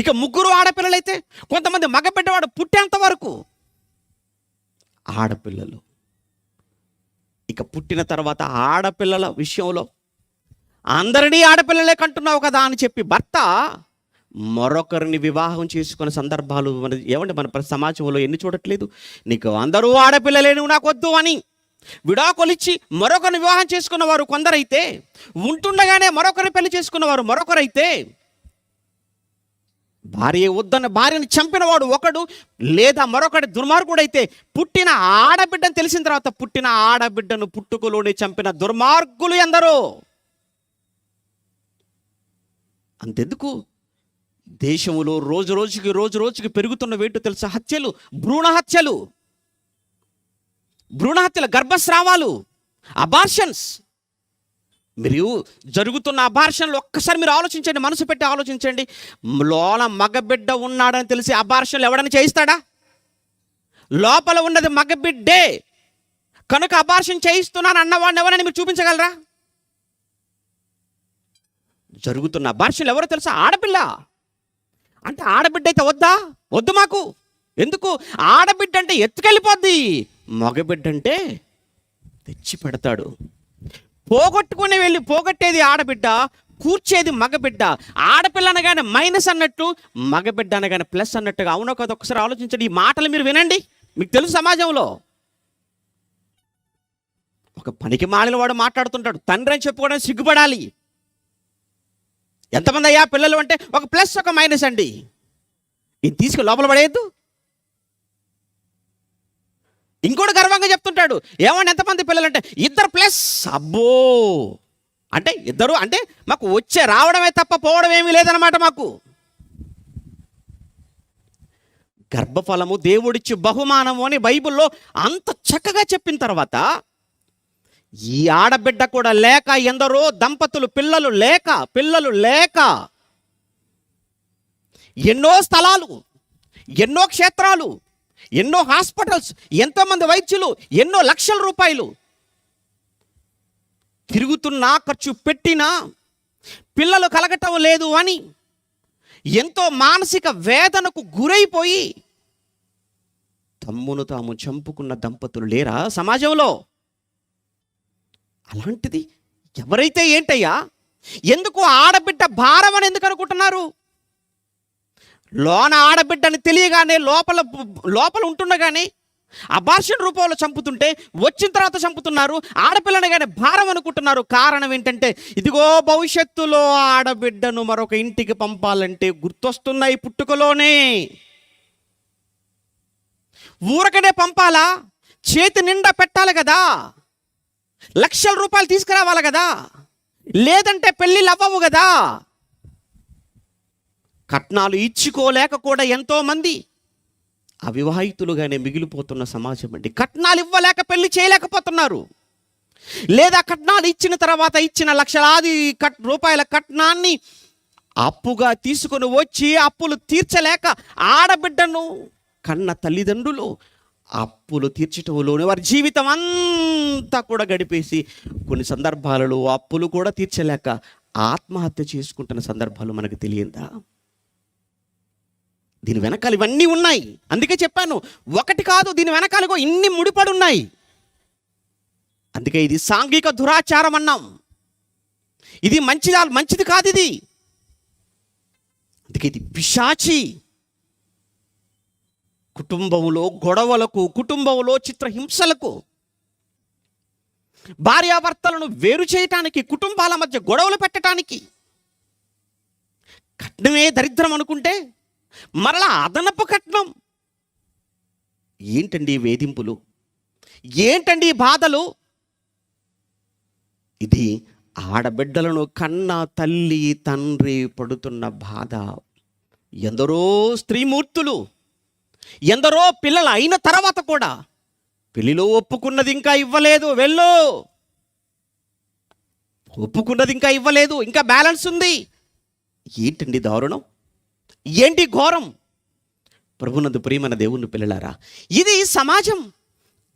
ఇక 3 ఆడపిల్లలైతే, కొంతమంది మగబిడ్డవాడు పుట్టేంత వరకు ఆడపిల్లలు. ఇక పుట్టిన తర్వాత ఆడపిల్లల విషయంలో అందరినీ ఆడపిల్లలే కంటున్నావు కదా అని చెప్పి భర్త మరొకరిని వివాహం చేసుకునే సందర్భాలు మన సమాజంలో ఎన్ని చూడట్లేదు. నీకు అందరూ ఆడపిల్లలే, నువ్వు నాకు వద్దు అని విడాకులిచ్చి మరొకరిని వివాహం చేసుకున్నవారు కొందరైతే, ఉంటుండగానే మరొకరిని పెళ్లి చేసుకున్నవారు మరొకరైతే, భార్య వద్దన్న భార్యని చంపినవాడు ఒకడు, లేదా మరొకటి దుర్మార్గుడైతే, పుట్టిన ఆడబిడ్డను తెలిసిన తర్వాత పుట్టిన ఆడబిడ్డను పుట్టుకలోనే చంపిన దుర్మార్గులు ఎందరో. అంతెందుకు, దేశంలో రోజు రోజుకి పెరుగుతున్న వేటు తెలుసా? హత్యలు, భ్రూణ హత్యలు, గర్భస్రావాలు, అబార్షన్స్. మీరు జరుగుతున్న అబార్షన్లు ఒక్కసారి మీరు ఆలోచించండి, మనసు పెట్టి ఆలోచించండి. లోన మగబిడ్డ ఉన్నాడని తెలిసి అబార్షన్లు ఎవడని చేయిస్తాడా? లోపల ఉన్నది మగబిడ్డే కనుక అబార్షన్ చేయిస్తున్నాను అన్నవాడిని ఎవరైనా మీరు చూపించగలరా? జరుగుతున్న అబార్షన్లు ఎవరో తెలుసా? ఆడపిల్ల. అంటే ఆడబిడ్డ అయితే వద్దు మాకు. ఎందుకు? ఆడబిడ్డ అంటే ఎత్తుకెళ్ళిపోద్ది, మగబిడ్డ అంటే తెచ్చి పెడతాడు. పోగొట్టేది ఆడబిడ్డ, కూర్చేది మగబిడ్డ. ఆడపిల్ల అనగానే మైనస్ అన్నట్టు, మగబిడ్డ అనగానే ప్లస్ అన్నట్టుగా. అవునో కదా? ఒకసారి ఆలోచించండి. ఈ మాటలు మీరు వినండి. మీకు తెలుసు సమాజంలో ఒక పనికి మాలిన వాడు మాట్లాడుతుంటాడు, తండ్రి అని చెప్పుకోవడం సిగ్గుపడాలి. ఎంతమంది అయ్యా పిల్లలు అంటే ఒక ప్లస్ ఒక మైనస్ అండి, ఇది తీసుకుని లోపల పడేయద్దు. ఇంకోటి గర్వంగా చెప్తుంటాడు, ఏమంటే ఎంతమంది పిల్లలు అంటే 2 ప్లస్. అబ్బో, అంటే 2 అంటే మాకు రావడమే తప్ప పోవడం ఏమీ లేదనమాట. మాకు గర్భఫలము దేవుడిచ్చి బహుమానము అని బైబిల్లో అంత చక్కగా చెప్పిన తర్వాత, ఈ ఆడబిడ్డ కూడా లేక ఎందరో దంపతులు పిల్లలు లేక ఎన్నో స్థలాలు, ఎన్నో క్షేత్రాలు, ఎన్నో హాస్పిటల్స్, ఎంతోమంది వైద్యులు, ఎన్నో లక్షల రూపాయలు తిరుగుతున్నా, ఖర్చు పెట్టినా పిల్లలు కలగటం లేదు అని ఎంతో మానసిక వేదనకు గురైపోయి తమ్మును తాము చంపుకున్న దంపతులు లేరా సమాజంలో? అలాంటిది ఎవరైతే ఏంటయ్యా, ఎందుకు ఆడబిడ్డ భారం అని ఎందుకు అనుకుంటున్నారు? లోన ఆడబిడ్డని తెలియగానే లోపల ఉంటుండగానే అబార్షన్ రూపంలో చంపుతుంటే, వచ్చిన తర్వాత చంపుతున్నారు. ఆడపిల్లనగానే భారం అనుకుంటున్నారు. కారణం ఏంటంటే, ఇదిగో భవిష్యత్తులో ఆడబిడ్డను మరొక ఇంటికి పంపాలంటే గుర్తొస్తున్నాయి పుట్టుకలోనే. ఊరకనే పంపాలా? చేతి నిండా పెట్టాలి కదా, లక్షల రూపాయలు తీసుకురావాలి కదా, లేదంటే పెళ్ళిళ్ళు అవ్వవు కదా. కట్నాలు ఇచ్చుకోలేక కూడా ఎంతోమంది అవివాహితులుగానే మిగిలిపోతున్న సమాజం అండి. కట్నాలు ఇవ్వలేక పెళ్లి చేయలేకపోతున్నారు, లేదా కట్నాలు ఇచ్చిన తర్వాత ఇచ్చిన లక్షలాది రూపాయల కట్నాన్ని అప్పుగా తీసుకొని వచ్చి అప్పులు తీర్చలేక ఆడబిడ్డను కన్న తల్లిదండ్రులు అప్పులు తీర్చటంలోనే వారి జీవితం అంతా కూడా గడిపేసి కొన్ని సందర్భాలలో అప్పులు కూడా తీర్చలేక ఆత్మహత్య చేసుకుంటున్న సందర్భాలు మనకు తెలియదా? దీని వెనకాల ఇవన్నీ ఉన్నాయి. అందుకే చెప్పాను, ఒకటి కాదు, దీని వెనకాలగో ఇన్ని ముడిపడి ఉన్నాయి. అందుకే ఇది సాంఘిక దురాచారం అన్నాం. ఇది మంచిది కాదు ఇది. అందుకే ఇది పిశాచి. కుటుంబంలో గొడవలకు, కుటుంబంలో చిత్రహింసలకు, భార్యాభర్తలను వేరు చేయటానికి, కుటుంబాల మధ్య గొడవలు పెట్టడానికి. కట్నమే దరిద్రం అనుకుంటే మరలా అదనపు కట్నం. ఏంటండి వేధింపులు, ఏంటండి బాధలు? ఇది ఆడబిడ్డలను కన్న తల్లి తండ్రి పడుతున్న బాధ. ఎందరో స్త్రీమూర్తులు, ఎందరో పిల్లలు అయిన తర్వాత కూడా పెళ్లిలో ఒప్పుకున్నది ఇంకా ఇవ్వలేదు, ఒప్పుకున్నది ఇంకా ఇవ్వలేదు, ఇంకా బ్యాలెన్స్ ఉంది. ఏంటండి దారుణం, ఏంటి ఘోరం? ప్రభునందు ప్రియమైన దేవుని పిల్లలారా, ఇది సమాజం.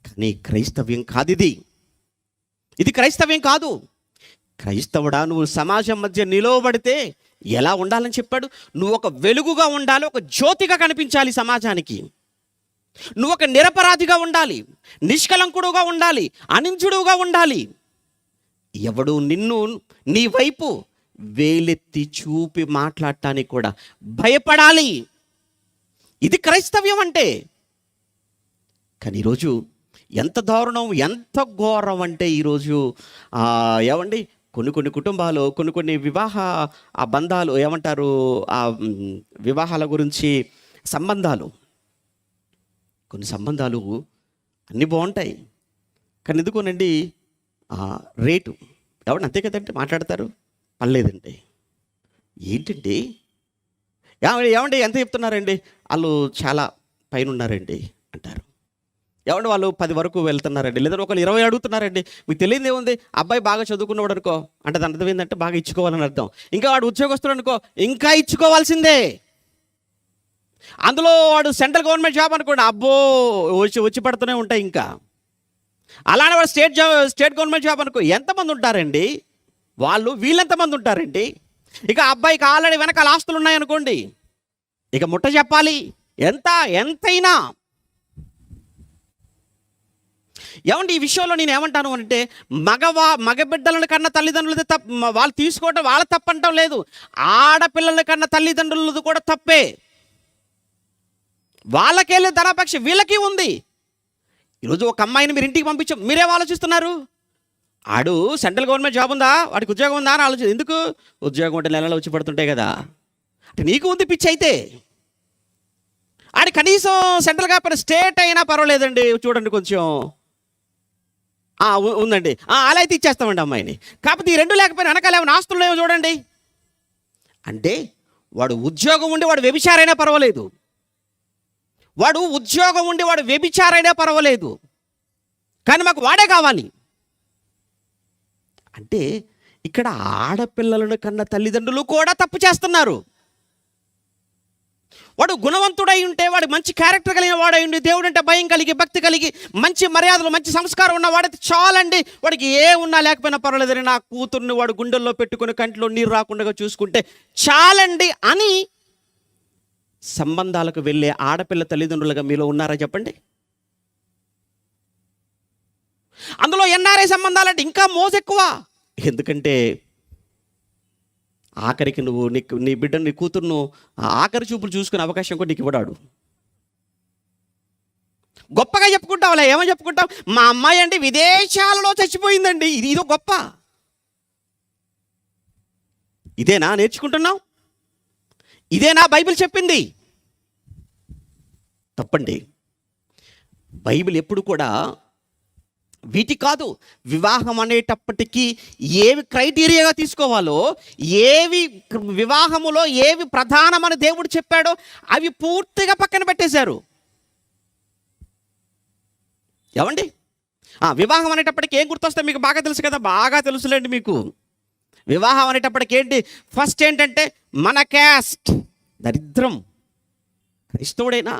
కానీ క్రైస్తవ్యం కాదు ఇది క్రైస్తవ్యం కాదు. క్రైస్తవుడా, నువ్వు సమాజం మధ్య నిలవబడితే ఎలా ఉండాలని చెప్పాడు? నువ్వు ఒక వెలుగుగా ఉండాలి, ఒక జ్యోతిగా కనిపించాలి సమాజానికి. నువ్వు ఒక నిరపరాధిగా ఉండాలి, నిష్కలంకుడుగా ఉండాలి, అనింజుడుగా ఉండాలి. ఎవడు నిన్ను నీ వైపు వేలెత్తి చూపి మాట్లాడటానికి కూడా భయపడాలి. ఇది క్రైస్తవ్యం అంటే. కానీ ఈరోజు ఎంత దారుణం, ఎంత ఘోరం అంటే ఈరోజు ఏమండి, కొన్ని కుటుంబాలు, కొన్ని వివాహ ఆ బంధాలు ఏమంటారు, వివాహాల గురించి సంబంధాలు, కొన్ని సంబంధాలు అన్నీ బాగుంటాయి. కానీ ఎందుకోనండి రేటు ఎవరు అంతే కదండి మాట్లాడతారు. పర్లేదండి, ఏంటండి ఏమండి ఎంత చెప్తున్నారండి, వాళ్ళు చాలా పైన ఉన్నారండి అంటారు. ఏమంటే వాళ్ళు 10 వరకు వెళ్తున్నారండి, లేదా ఒకళ్ళు 20 అడుగుతున్నారండి. మీకు తెలియదు ఏముంది, అబ్బాయి బాగా చదువుకున్నవాడు అనుకో అంటే దాని అర్థం ఏంటంటే బాగా ఇచ్చుకోవాలని అర్థం. ఇంకా వాడు ఉద్యోగస్తుడు అనుకో, ఇంకా ఇచ్చుకోవాల్సిందే. అందులో వాడు సెంట్రల్ గవర్నమెంట్ జాబ్ అనుకోండి, అబ్బో వచ్చి పడుతూనే ఉంటాయి. ఇంకా అలానే వాడు స్టేట్ గవర్నమెంట్ జాబ్ అనుకో, ఎంతమంది ఉంటారండి వాళ్ళు, వీళ్ళెంతమంది ఉంటారండి. ఇక అబ్బాయికి ఆల్రెడీ వెనకాల ఆస్తులు ఉన్నాయనుకోండి, ఇక ముట్ట చెప్పాలి ఎంతైనా. ఏమండి ఈ విషయంలో నేను ఏమంటాను అంటే, మగ బిడ్డలను కన్నా తల్లిదండ్రులది వాళ్ళు తీసుకోవటం వాళ్ళ తప్పంటం లేదు, ఆడపిల్లల కన్నా తల్లిదండ్రులది కూడా తప్పే. వాళ్ళకెళ్ళే ధనాపేక్ష వీళ్ళకి ఉంది. ఈరోజు ఒక అమ్మాయిని మీరు ఇంటికి పంపించాం, మీరేం ఆలోచిస్తున్నారు? ఆడు సెంట్రల్ గవర్నమెంట్ జాబ్ ఉందా, వాడికి ఉద్యోగం ఉందా అని ఆలోచన. ఎందుకు? ఉద్యోగం అంటే నెలలో వచ్చి పడుతుంటాయి కదా. అంటే నీకు ఉంది పిచ్చి అయితే. ఆడి కనీసం సెంట్రల్ కాకపోయినా స్టేట్ అయినా పర్వాలేదండి, చూడండి కొంచెం ఉందండి, అలా అయితే ఇచ్చేస్తామండి అమ్మాయిని. కాకపోతే ఈ రెండు లేకపోయినా వెనకాల ఏమైనా ఆస్తులు లేవో చూడండి. అంటే వాడు ఉద్యోగం ఉండి వాడు వ్యభిచారైనా పర్వాలేదు, వాడు ఉద్యోగం ఉండి వాడు వ్యభిచారైనా పర్వాలేదు, కానీ మాకు వాడే కావాలి. అంటే ఇక్కడ ఆడపిల్లలను కన్న తల్లిదండ్రులు కూడా తప్పు చేస్తున్నారు. వాడు గుణవంతుడై ఉంటే, వాడు మంచి క్యారెక్టర్ కలిగిన వాడై ఉండి, దేవుడు అంటే భయం కలిగి, భక్తి కలిగి, మంచి మర్యాదలు, మంచి సంస్కారం ఉన్న వాడైతే చాలండి. వాడికి ఏ ఉన్నా లేకపోయినా పర్వాలేదని నా కూతుర్ని వాడు గుండెల్లో పెట్టుకుని కంటిలో నీరు రాకుండా చూసుకుంటే చాలండి అని సంబంధాలకు వెళ్ళే ఆడపిల్ల తల్లిదండ్రులుగా మీలో ఉన్నారా చెప్పండి? అందులో ఎన్ఆర్ఐ సంబంధాలంటే ఇంకా మోసెక్కువ. ఎందుకంటే ఆఖరికి నువ్వు నీ బిడ్డను, నీ కూతురును ఆఖరి చూపులు చూసుకునే అవకాశం కూడా నీకు ఇవ్వడాడు. గొప్పగా చెప్పుకుంటావులే, ఏమని చెప్పుకుంటావు? మా అమ్మాయి అంటే విదేశాలలో చచ్చిపోయిందండి, ఇదో గొప్ప. ఇదేనా నేర్చుకుంటున్నావు? ఇదేనా బైబిల్ చెప్పింది? తప్పండి. బైబిల్ ఎప్పుడు కూడా వీటి కాదు. వివాహం అనేటప్పటికీ ఏవి క్రైటీరియాగా తీసుకోవాలో, ఏవి వివాహములో ఏవి ప్రధానమని దేవుడు చెప్పాడో అవి పూర్తిగా పక్కన పెట్టేశారు. ఏమండి వివాహం అనేటప్పటికి ఏం గుర్తొస్తే మీకు బాగా తెలుసు కదా, బాగా తెలుసులేండి మీకు. వివాహం అనేటప్పటికి ఏంటి? ఫస్ట్ ఏంటంటే మన క్యాస్ట్, దరిద్రం. క్రైస్తవుడైనా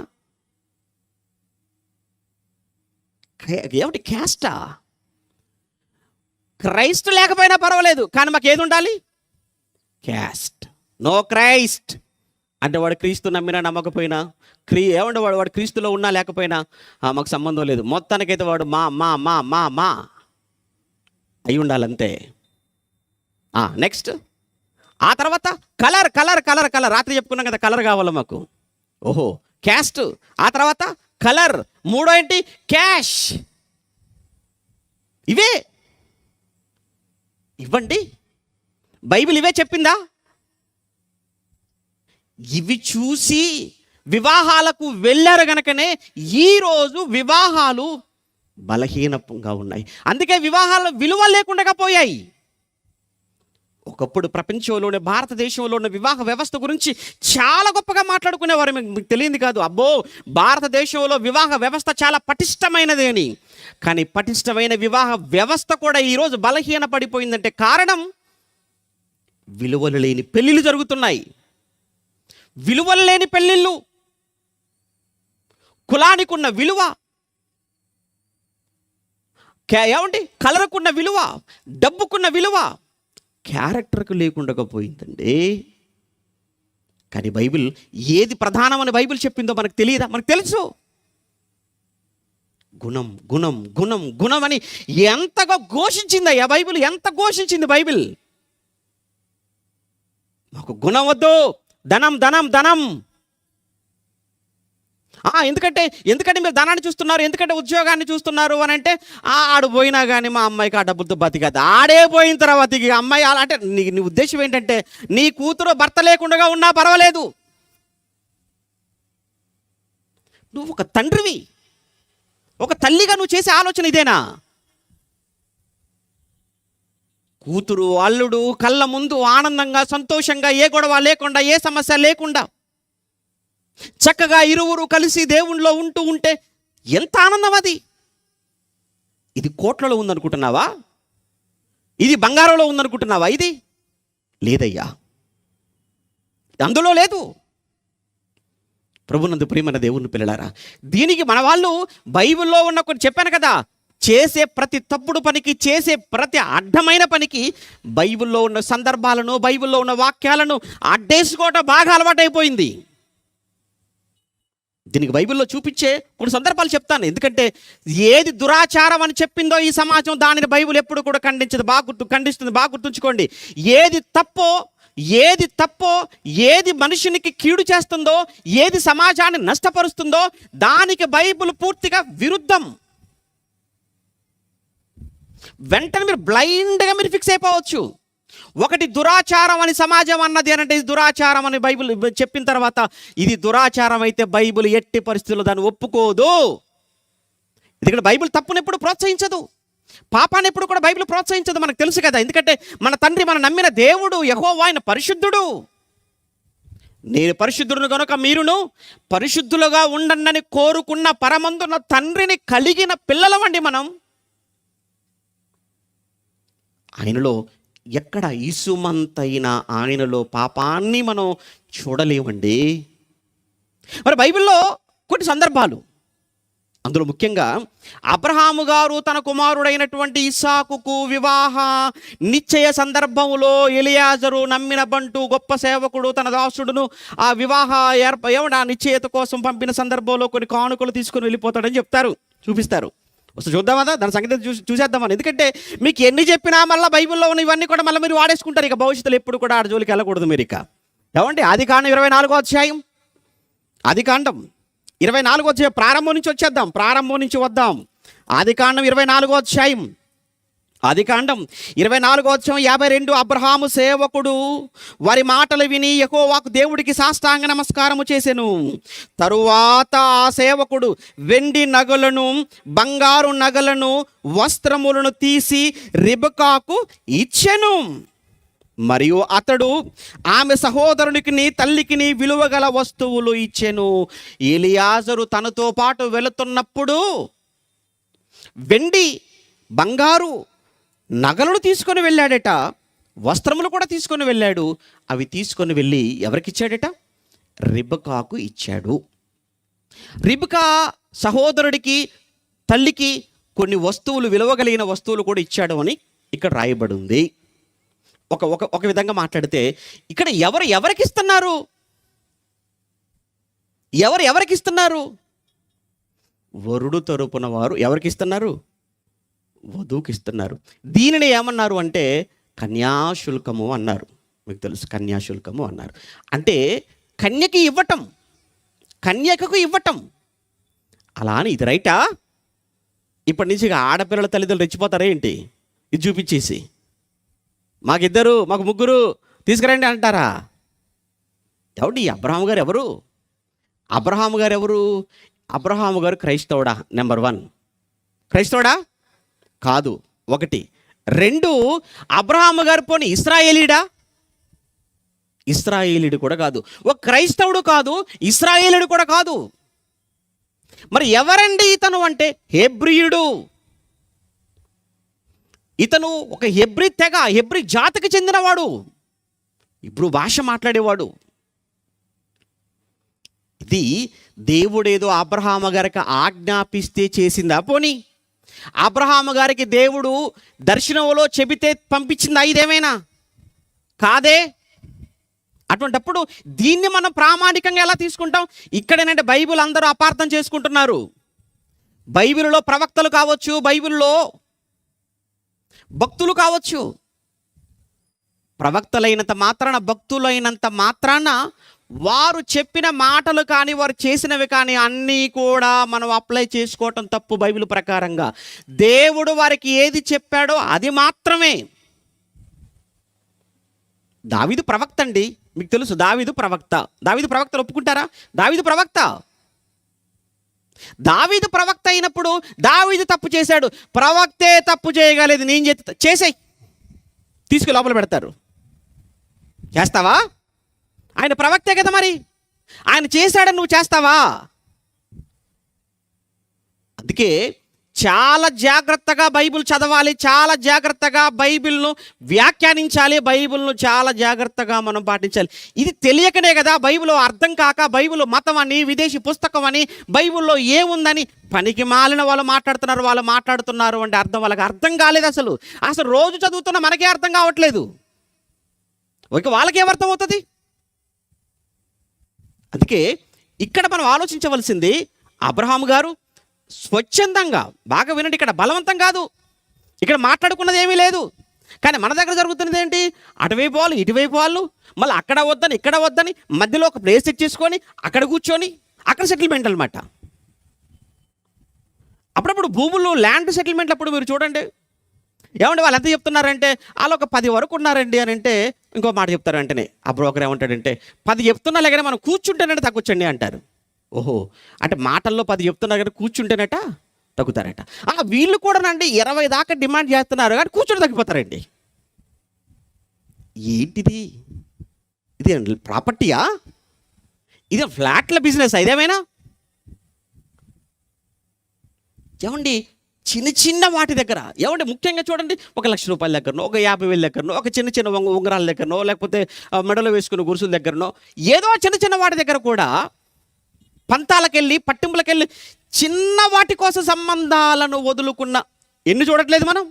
ఏమిటి క్యాస్టా? క్రైస్ట్ లేకపోయినా పర్వాలేదు, కానీ మాకు ఏది ఉండాలి? క్యాస్ట్. నో క్రైస్ట్ అంటే వాడు క్రీస్తు నమ్మినా నమ్మకపోయినా, ఏమంటే వాడు క్రీస్తులో ఉన్నా లేకపోయినా మాకు సంబంధం లేదు. మొత్తానికైతే వాడు మా మా మా మా మా అయి ఉండాలంతే. నెక్స్ట్ ఆ తర్వాత కలర్ కలర్ కలర్ కలర్ రాత్రి చెప్పుకున్నాం కదా, కలర్ కావాలి మాకు. ఓహో క్యాస్ట్. ఆ తర్వాత కలర్. మూడో ఏంటి? క్యాష్. ఇవ్వండి. బైబిల్ ఇవే చెప్పిందా? ఇవి చూసి వివాహాలకు వెళ్ళారు గనకనే ఈరోజు వివాహాలు బలహీనంగా ఉన్నాయి. అందుకే వివాహాల విలువ లేకుండా పోయాయి. ఒకప్పుడు ప్రపంచంలోనే, భారతదేశంలో ఉన్న వివాహ వ్యవస్థ గురించి చాలా గొప్పగా మాట్లాడుకునేవారు. మీకు తెలియంది కాదు, అబ్బో భారతదేశంలో వివాహ వ్యవస్థ చాలా పటిష్టమైనది అని. కానీ పటిష్టమైన వివాహ వ్యవస్థ కూడా ఈరోజు బలహీన పడిపోయిందంటే కారణం విలువలు లేని పెళ్ళిళ్ళు జరుగుతున్నాయి. విలువలు లేని పెళ్ళిళ్ళు. కులానికి ఉన్న విలువ, ఏమండి కలర్కున్న విలువ, డబ్బుకున్న విలువ క్యారెక్టర్కు లేకుండా పోయిందండి. కానీ బైబిల్ ఏది ప్రధానమని బైబిల్ చెప్పిందో మనకు తెలియదా? మనకు తెలుసు. గుణం గుణం గుణం గుణం అని ఎంతగా ఘోషించిందయ్యా బైబిల్, ఎంత ఘోషించింది బైబిల్. మాకు గుణం వద్దు, ధనం ధనం ధనం. ఎందుకంటే మీరు ధనాన్ని చూస్తున్నారు, ఎందుకంటే ఉద్యోగాన్ని చూస్తున్నారు అని అంటే, ఆడు పోయినా కానీ మా అమ్మాయికి ఆ డబ్బులతో బతికదు. ఆడే పోయిన తర్వాత ఇక అమ్మాయి అలా అంటే నీ ఉద్దేశం ఏంటంటే నీ కూతురు భర్త లేకుండా ఉన్నా పర్వాలేదు. నువ్వు ఒక తండ్రివి, ఒక తల్లిగా నువ్వు చేసే ఆలోచన ఇదేనా? కూతురు అల్లుడు కళ్ళ ముందు ఆనందంగా సంతోషంగా, ఏ గొడవ లేకుండా, ఏ సమస్య లేకుండా చక్కగా ఇరువురు కలిసి దేవునిలో ఉంటే ఎంత ఆనందం అది. ఇది కోట్లలో ఉందనుకుంటున్నావా? ఇది బంగారంలో ఉందనుకుంటున్నావా? ఇది లేదయ్యా, అందులో లేదు. ప్రభునందు ప్రియమైన దేవుని పిల్లలారా, దీనికి మన వాళ్ళు బైబిల్లో ఉన్న కొన్ని చెప్పాను కదా, చేసే ప్రతి తప్పుడు పనికి, చేసే ప్రతి అడ్డమైన పనికి బైబిల్లో ఉన్న సందర్భాలను, బైబిల్లో ఉన్న వాక్యాలను అడ్డేసుకోవటం బాగా అలవాటైపోయింది. దీనికి బైబిల్లో చూపించే కొన్ని సందర్భాలు చెప్తాను. ఎందుకంటే ఏది దురాచారం అని చెప్పిందో ఈ సమాజం, దానిని బైబిల్ ఎప్పుడు కూడా ఖండిస్తుంది. బాగా గుర్తుంచుకోండి. ఏది తప్పో, ఏది మనుషునికి కీడు చేస్తుందో, ఏది సమాజాన్ని నష్టపరుస్తుందో దానికి బైబిల్ పూర్తిగా విరుద్ధం. వెంటనే మీరు బ్లైండ్గా మీరు ఫిక్స్ అయిపోవచ్చు. ఒకటి దురాచారం అని సమాజం అన్నది అంటే ఇది దురాచారం అని బైబిల్ చెప్పిన తర్వాత, ఇది దురాచారం అయితే బైబిల్ ఎట్టి పరిస్థితుల్లో దాన్ని ఒప్పుకోదు. ఎందుకంటే బైబిల్ తప్పును ఎప్పుడు ప్రోత్సహించదు, పాపాన్ని ఎప్పుడు కూడా బైబిల్ ప్రోత్సహించదు. మనకు తెలుసు కదా. ఎందుకంటే మన తండ్రి, మన నమ్మిన దేవుడు యెహోవా, ఆయన పరిశుద్ధుడు. నేను పరిశుద్ధుడును కనుక మీరును పరిశుద్ధులుగా ఉండండి కోరుకున్న పరమందున తండ్రిని కలిగిన పిల్లలమండి మనం. ఆయనలో ఎక్కడ ఈసుమంతైన ఆయనలో పాపాన్ని మనం చూడలేమండి. మరి బైబిల్లో కొన్ని సందర్భాలు, అందులో ముఖ్యంగా అబ్రహాము గారు తన కుమారుడైనటువంటి ఇస్సాకుకు వివాహ నిశ్చయ సందర్భంలో ఎలియాజరు నమ్మిన బంటు గొప్ప సేవకుడు తన దాసుడును ఆ వివాహ నిశ్చయత కోసం పంపిన సందర్భంలో కొన్ని కానుకలు తీసుకుని వెళ్ళిపోతాడని చెప్తారు, చూపిస్తారు. వస్తే చూద్దామా దాని సంగతి చూసేద్దామని. ఎందుకంటే మీకు ఎన్ని చెప్పినా మళ్ళీ బైబిల్లో ఉన్న ఇవన్నీ కూడా మళ్ళీ మీరు వాడేసుకుంటారు. ఇక భవిష్యత్తులో ఎప్పుడు కూడా ఆడ జోలికి వెళ్ళకూడదు మీరు. ఇక ఏమండి, ఆదికాండం 24వ అధ్యాయం, ఆదికాండం 24వ అధ్యాయం ప్రారంభం నుంచి వద్దాం. ఆదికాండం 24వ అధ్యాయం, ఆదికాండం 24వ అధ్యాయం 52. అబ్రహాము సేవకుడు వారి మాటలు విని యెహోవాకు దేవుడికి సాష్టాంగ నమస్కారము చేసెను. తరువాత ఆ సేవకుడు వెండి నగలను, బంగారు నగలను, వస్త్రములను తీసి రిబకాకు ఇచ్చెను. మరియు అతడు ఆమె సహోదరునికి తల్లికి విలువగల వస్తువులు ఇచ్చెను. ఎలియాజరు తనతో పాటు వెళుతున్నప్పుడు వెండి బంగారు నగలను తీసుకొని వెళ్ళాడట, వస్త్రములు కూడా తీసుకొని వెళ్ళాడు. అవి తీసుకొని వెళ్ళి ఎవరికి ఇచ్చాడట? రిబకాకు ఇచ్చాడు. రిబకా సహోదరుడికి తల్లికి కొన్ని వస్తువులు, విలువగలిగిన వస్తువులు కూడా ఇచ్చాడు అని ఇక్కడ రాయబడి ఉంది. ఒక విధంగా మాట్లాడితే ఇక్కడ ఎవరికి ఇస్తున్నారు? ఎవరికి ఇస్తున్నారు? వరుడు తరపున వారు ఎవరికి ఇస్తున్నారు? వధువుకి ఇస్తున్నారు. దీనిని ఏమన్నారు అంటే కన్యాశుల్కము అన్నారు. మీకు తెలుసు, కన్యాశుల్కము అన్నారు. అంటే కన్యకు ఇవ్వటం. అలా అని ఇది రైటా? ఇప్పటి నుంచి ఆడపిల్లల తల్లిదండ్రులు రెచ్చిపోతారా ఏంటి? ఇది చూపించేసి మాకు ముగ్గురు తీసుకురండి అంటారా? ఎవడి అబ్రహాము గారు ఎవరు? అబ్రహాము గారు క్రైస్తవుడా? నెంబర్ 1 క్రైస్తవుడా? కాదు. 1. 2 అబ్రహాము గారు పోనీ ఇశ్రాయేలీయుడు కూడా కాదు. ఒక క్రైస్తవుడు కాదు, ఇశ్రాయేలీయుడు కూడా కాదు. మరి ఎవరండి ఇతను అంటే హెబ్రీయుడు. ఇతను ఒక హెబ్రీ జాతికి చెందినవాడు, ఇబ్రూ భాష మాట్లాడేవాడు. ఇది దేవుడేదో అబ్రహాము గారికి ఆజ్ఞాపిస్తే చేసిందా? పోనీ అబ్రహాము గారికి దేవుడు దర్శనంలో చెబితే పంపించిందా ఇదేమైనా? కాదే. అటువంటప్పుడు దీన్ని మనం ప్రామాణికంగా ఎలా తీసుకుంటాం? ఇక్కడేనంటే బైబిల్ అందరూ అపార్థం చేసుకుంటున్నారు. బైబిల్లో ప్రవక్తలు కావచ్చు, బైబిల్లో భక్తులు కావచ్చు. ప్రవక్తలైనంత మాత్రాన, భక్తులైనంత మాత్రాన వారు చెప్పిన మాటలు కానీ, వారు చేసినవి కానీ అన్నీ కూడా మనం అప్లై చేసుకోవటం తప్పు. బైబిల్ ప్రకారంగా దేవుడు వారికి ఏది చెప్పాడో అది మాత్రమే. దావీదు ప్రవక్త అండి, మీకు తెలుసు. దావీదు ప్రవక్త. దావీదు ప్రవక్తలు ఒప్పుకుంటారా? దావీదు ప్రవక్త. దావీదు ప్రవక్త అయినప్పుడు దావీదు తప్పు చేశాడు, ప్రవక్తే తప్పు చేయగలేదు, నేను చేసేయి, తీసుకు లోపల పెడతారు. చేస్తావా? ఆయన ప్రవక్తే కదా, మరి ఆయన చేశాడని నువ్వు చేస్తావా? అందుకే చాలా జాగ్రత్తగా బైబిల్ చదవాలి, చాలా జాగ్రత్తగా బైబిల్ను వ్యాఖ్యానించాలి, బైబిల్ను చాలా జాగ్రత్తగా మనం పాటించాలి. ఇది తెలియకనే కదా, బైబిల్ అర్థం కాక బైబిల్ మతం అని, విదేశీ పుస్తకం అని, బైబిల్లో ఏముందని పనికి మాలిన వాళ్ళు మాట్లాడుతున్నారు అంటే అర్థం వాళ్ళకి అర్థం కాలేదు. అసలు రోజు చదువుతున్న మనకే అర్థం కావట్లేదు, వాళ్ళకేం అర్థం అవుతుంది? అందుకే ఇక్కడ మనం ఆలోచించవలసింది, అబ్రహాము గారు స్వచ్ఛందంగా, బాగా వినండి, ఇక్కడ బలవంతం కాదు, ఇక్కడ మాట్లాడుకున్నది ఏమీ లేదు. కానీ మన దగ్గర జరుగుతున్నది ఏంటి? అటువైపు వాళ్ళు ఇటువైపు వాళ్ళు, మళ్ళీ అక్కడ వద్దని ఇక్కడ వద్దని, మధ్యలో ఒక ప్లేస్ సెట్ చేసుకొని అక్కడ కూర్చొని అక్కడ సెటిల్మెంట్ అనమాట. అప్పుడప్పుడు భూములు, ల్యాండ్ సెటిల్మెంట్ అప్పుడు మీరు చూడండి, ఏమంటే వాళ్ళు ఎంత చెప్తున్నారంటే, వాళ్ళు ఒక 10 వరకు ఉన్నారండి అని అంటే ఇంకో మాట చెప్తారు. వెంటనే ఆ బ్రోకర్ ఏమంటాడంటే, 10 చెప్తున్నా లేకపోతే మనం కూర్చుంటేనంటే తగ్గొచ్చండి అంటారు. ఓహో, అంటే మాటల్లో 10 చెప్తున్నారు కానీ కూర్చుంటేనట తగ్గుతారట. వీళ్ళు కూడా నండి 20 దాకా డిమాండ్ చేస్తున్నారు కానీ కూర్చొని తగ్గిపోతారండి. ఏంటిది? ఇది ప్రాపర్టీయా? ఇది ఫ్లాట్ల బిజినెస్ ఇదేమైనా? ఏమండి, చిన్న చిన్న వాటి దగ్గర, ఏమంటే ముఖ్యంగా చూడండి, 1 లక్ష రూపాయల దగ్గరనో, ఒక 50,000 దగ్గరనో, ఒక చిన్న చిన్న ఉంగరాల దగ్గరనో, లేకపోతే మెడలో వేసుకున్న గురుసుల దగ్గరనో, ఏదో చిన్న చిన్న వాటి దగ్గర కూడా పంతాలకెళ్ళి, పట్టింపులకెళ్ళి చిన్న వాటి కోసం సంబంధాలను వదులుకున్న ఎన్ని చూడట్లేదు మనం?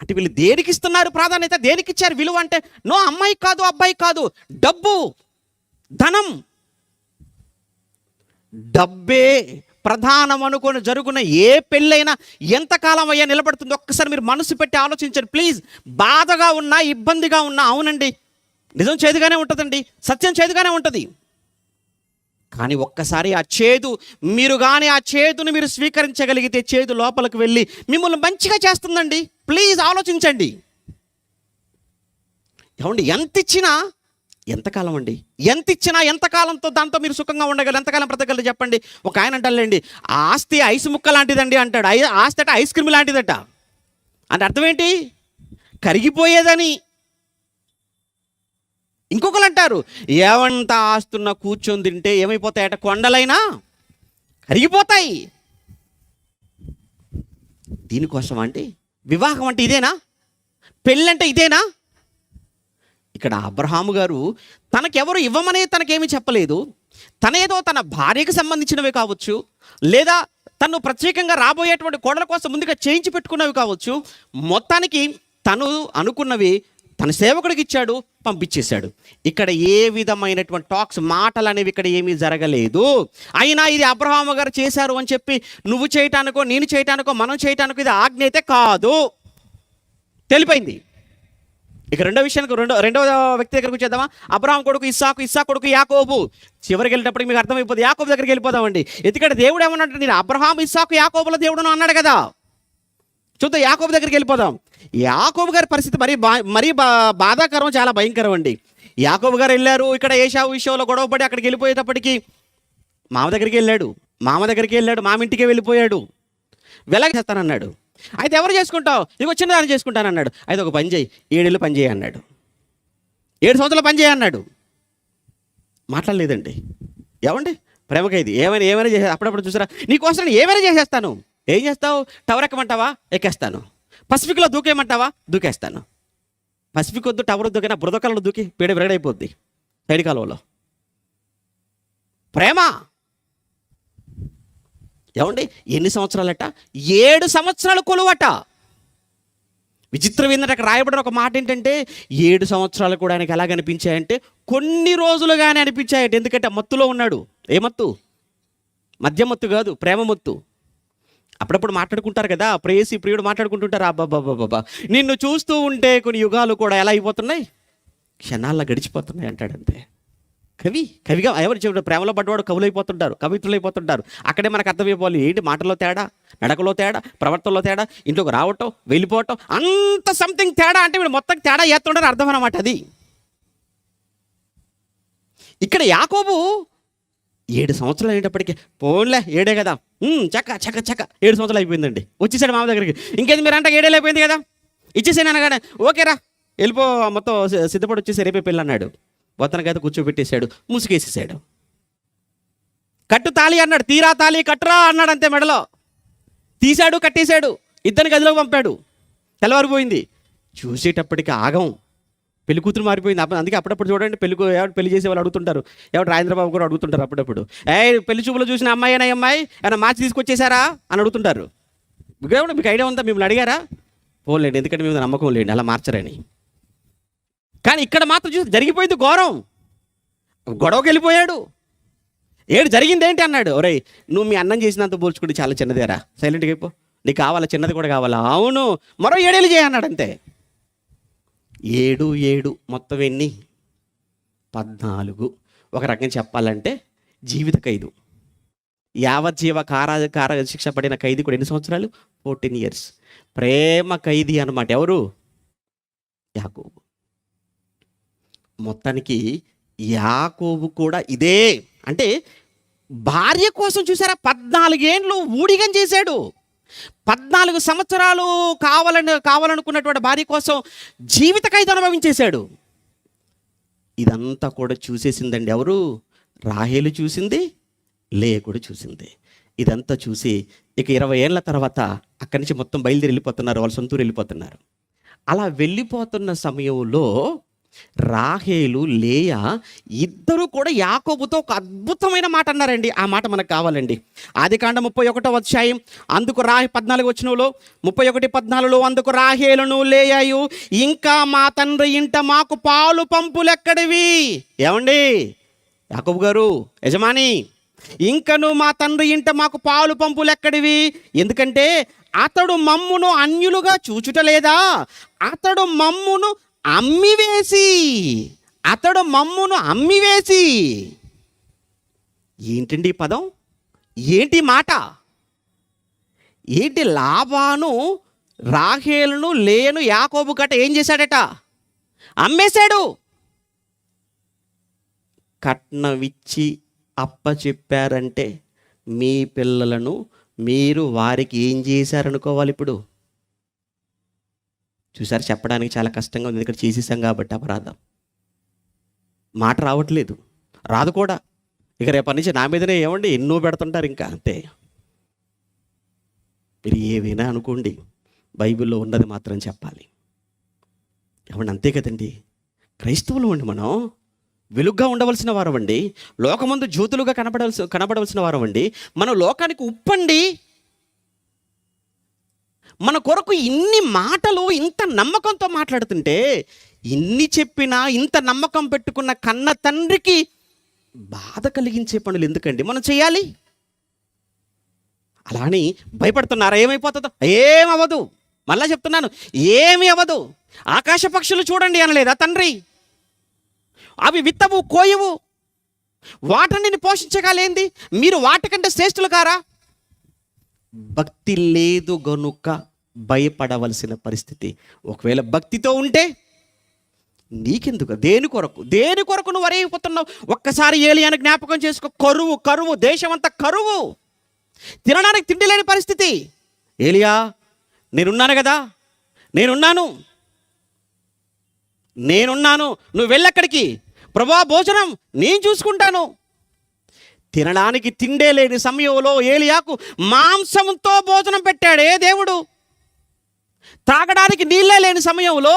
అంటే వీళ్ళు దేనికి ఇస్తున్నారు ప్రాధాన్యత, దేనికి ఇచ్చారు విలువ అంటే, నో, అమ్మాయి కాదు, అబ్బాయి కాదు, డబ్బు, ధనం, డబ్బే ప్రధానం అనుకొని జరుగున ఏ పెళ్ళైనా ఎంతకాలం అయ్యా నిలబడుతుంది? ఒక్కసారి మీరు మనసు పెట్టి ఆలోచించండి ప్లీజ్. బాధగా ఉన్నా, ఇబ్బందిగా ఉన్నా, అవునండి, నిజం చేదుగానే ఉంటుందండి, సత్యం చేదుగానే ఉంటుంది. కానీ ఒక్కసారి ఆ చేదు మీరు కానీ ఆ చేదుని మీరు స్వీకరించగలిగితే, చేదు లోపలికి వెళ్ళి మిమ్మల్ని మంచిగా చేస్తుందండి. ప్లీజ్ ఆలోచించండి. ఏమండి, ఎంత ఇచ్చినా ఎంతకాలం అండి? ఎంత ఇచ్చినా ఎంతకాలంతో దాంతో మీరు సుఖంగా ఉండగలరు, ఎంతకాలం బ్రతకగలరు చెప్పండి? ఒక ఆయన అంటారులేండి, ఆస్తి ఐస్ ముక్క లాంటిదండి అంటాడు. ఆస్తి అట ఐస్ క్రీమ్ లాంటిదట. అంటే అర్థం ఏంటి? కరిగిపోయేదని. ఇంకొకరు అంటారు, ఏమంత ఆస్తున్న కూర్చొని తింటే ఏమైపోతాయట? కొండలైనా కరిగిపోతాయి. దీనికోసం అంటే వివాహం అంటే ఇదేనా? పెళ్ళంటే ఇదేనా? ఇక్కడ అబ్రహాము గారు తనకెవరు ఇవ్వమనే తనకేమీ చెప్పలేదు. తనేదో తన భార్యకు సంబంధించినవి కావచ్చు, లేదా తను ప్రత్యేకంగా రాబోయేటువంటి కోడల కోసం ముందుగా చేయించి పెట్టుకున్నవి కావచ్చు. మొత్తానికి తను అనుకున్నవి తన సేవకుడికి ఇచ్చాడు, పంపించేశాడు. ఇక్కడ ఏ విధమైనటువంటి టాక్స్, మాటలు అనేవి ఇక్కడ ఏమీ జరగలేదు. అయినా ఇది అబ్రహాము గారు చేశారు అని చెప్పి నువ్వు చేయటానికో, నేను చేయటానికో, మనం చేయటానికో ఇది ఆజ్ఞ అయితే కాదు, తెలిపోయింది. ఇక రెండో విషయానికి రెండవ వ్యక్తి దగ్గరకు వచ్చేద్దామా? అబ్రహాం కొడుకు ఇస్సాకు, ఇస్సాకు కొడుకు యాకోబు. చివరికి వెళ్ళేటప్పటికి మీకు అర్థమైపోతుంది, యాకోబు దగ్గరికి వెళ్ళిపోదామండి. ఎందుకంటే దేవుడు ఏమన్నాడు? నేను అబ్రహాం, ఇస్సాకు, యాకోబుల దేవుడును అన్నాడు కదా. చూద్దాం, యాకోబు దగ్గరికి వెళ్ళిపోదాం. యాకోబు గారి పరిస్థితి మరీ బాధాకరం, చాలా భయంకరం అండి. యాకోబు గారు వెళ్ళారు, ఇక్కడ ఏశావు విషయంలో గొడవపడి అక్కడికి వెళ్ళిపోయేటప్పటికి మామ దగ్గరికి వెళ్ళాడు, మామ ఇంటికే వెళ్ళిపోయాడు. వెలగ చేస్తానన్నాడు. అయితే ఎవరు చేసుకుంటావు? ఇక వచ్చిన దాన్ని చేసుకుంటానన్నాడు. అయితే ఒక పని చేయి, 7 ఏళ్ళు పని చేయి అన్నాడు. 7 సంవత్సరాలు పని చేయి అన్నాడు. మాట్లాడలేదండి. ఏమండి, ప్రేమకైది ఏమైనా చేసే అప్పుడప్పుడు చూసారా, నీకోసం ఏమైనా చేసేస్తాను. ఏం చేస్తావు? టవర్ ఎక్కమంటావా? ఎక్కేస్తాను. పసిఫిక్లో దూకేయమంటావా? దూకేస్తాను. పసిఫిక్ వద్దు, టవర్ వద్దు, కానీ బురదకాలలో దూకి విరగడైపోద్ది సైడ్ కాలువలో. ప్రేమ. ఏమండి, ఎన్ని సంవత్సరాలట? 7 సంవత్సరాలు కొలువట. విచిత్రం ఏంటంటే అక్కడ రాయబడిన ఒక మాట ఏంటంటే, 7 సంవత్సరాలు కూడా ఆయనకి ఎలాగ అనిపించాయంటే కొన్ని రోజులుగానే అనిపించాయట. ఎందుకంటే మత్తులో ఉన్నాడు. ఏ మత్తు? మద్యమత్తు కాదు, ప్రేమమత్తు. అప్పుడప్పుడు మాట్లాడుకుంటారు కదా, ప్రేయసి ప్రియుడు మాట్లాడుకుంటుంటారు, అబ్బాబ్బాబ్బా నిన్ను చూస్తూ ఉంటే కొన్ని యుగాలు కూడా ఎలా అయిపోతున్నాయి, క్షణాల్లో గడిచిపోతున్నాయి అంటాడంతే. కవిగా ఎవరు చెబుతారు, ప్రేమలో పడ్డవాడు కవులైపోతుంటారు, కవిత్రులైపోతుంటారు. అక్కడే మనకు అర్థమైపోవాలి ఏంటి మాటలో తేడా, నడకలో తేడా, ప్రవర్తనలో తేడా, ఇంట్లోకి రావటం వెళ్ళిపోవటం, అంత సంథింగ్ తేడా అంటే వీడు మొత్తం తేడా చేస్తుంటారు అర్థం అన్నమాట. అది ఇక్కడ యాకోబు 7 సంవత్సరాలు అయ్యేటప్పటికి, పోన్లే 7 కదా, చక్క చక్క చక్క 7 సంవత్సరాలు అయిపోయిందండి, వచ్చేసాడు మామ దగ్గరికి. ఇంకేది మీరు అంటే 7 అయిపోయింది కదా, ఇచ్చేసాను అనగానే ఓకేరా వెళ్ళిపో, మొత్తం సిద్ధపడి వచ్చేసి రేపే పెళ్ళి అన్నాడు. వతనకైతే కూర్చోబెట్టేశాడు, ముసుగేసేసాడు. కట్టు తాళి అన్నాడు, తీరా తాళి కట్టురా అన్నాడు, అంతే మెడలో తీశాడు, కట్టేశాడు, ఇద్దరిని గదిలోకి పంపాడు. తెల్లవారిపోయింది, చూసేటప్పటికి ఆగం, పెళ్లి కూతురు మారిపోయింది. అందుకే అప్పుడప్పుడు చూడండి ఎవరు పెళ్లి చేసే వాళ్ళు అడుగుతుంటారు, ఎవరు రాజేంద్రబాబు కూడా అడుగుతుంటారు అప్పుడప్పుడు, పెళ్లి చూపులో చూసిన అమ్మాయి అయినా అమ్మాయి ఏమైనా మార్చి తీసుకొచ్చేసారా అని అడుగుతుంటారు. మీకు ఐడియా ఉందా, మిమ్మల్ని అడిగారా? పోలేండి, ఎందుకంటే మేము నమ్మకం లేండి అలా మార్చరని. కానీ ఇక్కడ మాత్రం చూసి జరిగిపోయింది ఘోరం, గొడవకి వెళ్ళిపోయాడు. జరిగింది ఏంటి అన్నాడు. ఒరే నువ్వు మీ అన్నం చేసినంత పోల్చుకుంటే చాలా చిన్నదేరా, సైలెంట్గా అయిపో, నీకు కావాలా, చిన్నది కూడా కావాలా, అవును మరో 7 ఏళ్ళు చేయన్నాడు అంతే. 7 మొత్తం ఎన్ని, 14. ఒక రకంగా చెప్పాలంటే జీవిత ఖైదు, యావజ్జీవ కారాగార శిక్ష పడిన ఖైదీ కూడా ఎన్ని సంవత్సరాలు, 14 years. ప్రేమ ఖైదీ అన్నమాట. ఎవరు? యాకోబు. మొత్తానికి యాకోబు కూడా ఇదే, అంటే భార్య కోసం చూసారా 14 ఏండ్లు ఊడిగం చేశాడు. 14 సంవత్సరాలు కావాలనుకున్నటువంటి భార్య కోసం జీవిత ఖైదు అనుభవించేశాడు. ఇదంతా కూడా చూసేసిందండి ఎవరు? రాహేలు చూసింది, లేయా కూడా చూసింది. ఇదంతా చూసి ఇక 20 ఏళ్ళ తర్వాత అక్కడి నుంచి మొత్తం బయలుదేరి వెళ్ళిపోతున్నారు, వాళ్ళ సొంతూరు వెళ్ళిపోతున్నారు. అలా వెళ్ళిపోతున్న సమయంలో రాహేలు, లేయా ఇద్దరు కూడా యాకోబుతో ఒక అద్భుతమైన మాట అన్నారండి. ఆ మాట మనకు కావాలండి. ఆదికాండం 31వ అధ్యాయం అందుకు 14 వచనంలో 31:14 అందుకు రాహేలును లేయాయు, ఇంకా మా తండ్రి ఇంట మాకు పాలు పంపులు ఎక్కడివి. ఏమండి యాకోబు గారు, యజమాని, ఇంకను మా తండ్రి ఇంట మాకు పాలు పంపులు ఎక్కడివి, ఎందుకంటే అతడు మమ్మును అన్యులుగా చూచుటలేదా, అతడు మమ్మును అమ్మివేసి. ఏంటండి పదం, ఏంటి మాట, ఏంటి? లాబాను రాహేలును లేయను యాకోబు గట ఏం చేశాడట, అమ్మేశాడు. కట్నమిచ్చి అప్పచెప్పారంటే మీ పిల్లలను మీరు వారికి ఏం చేశారనుకోవాలి. ఇప్పుడు చూసారు, చెప్పడానికి చాలా కష్టంగా ఉంది, ఇక్కడ చేసేసాం కాబట్టి అపరాధం. మాట రావట్లేదు, రాదు కూడా. ఇక రేపటి నుంచి నా మీదనే ఏమండి ఎన్నో పెడుతుంటారు, ఇంకా అంతే. మీరు ఏమైనా అనుకోండి, బైబిల్లో ఉన్నది మాత్రం చెప్పాలి. ఏమండి అంతే కదండి. క్రైస్తవులు అండి, మనం వెలుగ్గా ఉండవలసిన వారం అండి, లోకమందు జ్యోతులుగా కనబడవలసిన వారం అండి, మనం లోకానికి ఉప్పండి. మన కొరకు ఇన్ని మాటలు ఇంత నమ్మకంతో మాట్లాడుతుంటే, ఇన్ని చెప్పినా ఇంత నమ్మకం పెట్టుకున్న కన్న తండ్రికి బాధ కలిగించే పనులు ఎందుకండి మనం చేయాలి? అలా అని భయపడుతున్నారా? ఏమైపోతుందో? ఏమవ్వదు. మళ్ళా చెప్తున్నాను, ఏమీ అవ్వదు. ఆకాశ పక్షులు చూడండి అనలేదా తండ్రి? అవి విత్తవు, కోయవు, వాటిని పోషించగలేంది, మీరు వాటికంటే శ్రేష్ఠులు కారా? భక్తి లేదు గనుక భయపడవలసిన పరిస్థితి. ఒకవేళ భక్తితో ఉంటే నీకెందుకు, దేని కొరకు నువ్వు వరైపోతున్నావు? ఒక్కసారి ఏలియాను జ్ఞాపకం చేసుకో. కరువు, దేశం అంతా కరువు, తినడానికి తిండి లేని పరిస్థితి. ఏలియా, నేనున్నాను కదా, నేనున్నాను, నువ్వు వెళ్ళక్కడికి, ప్రభువా భోజనం నేను చూసుకుంటాను. తినడానికి తిండే లేని సమయంలో ఏలియాకు మాంసంతో భోజనం పెట్టాడే దేవుడు. త్రాగడానికి నీళ్ళే లేని సమయంలో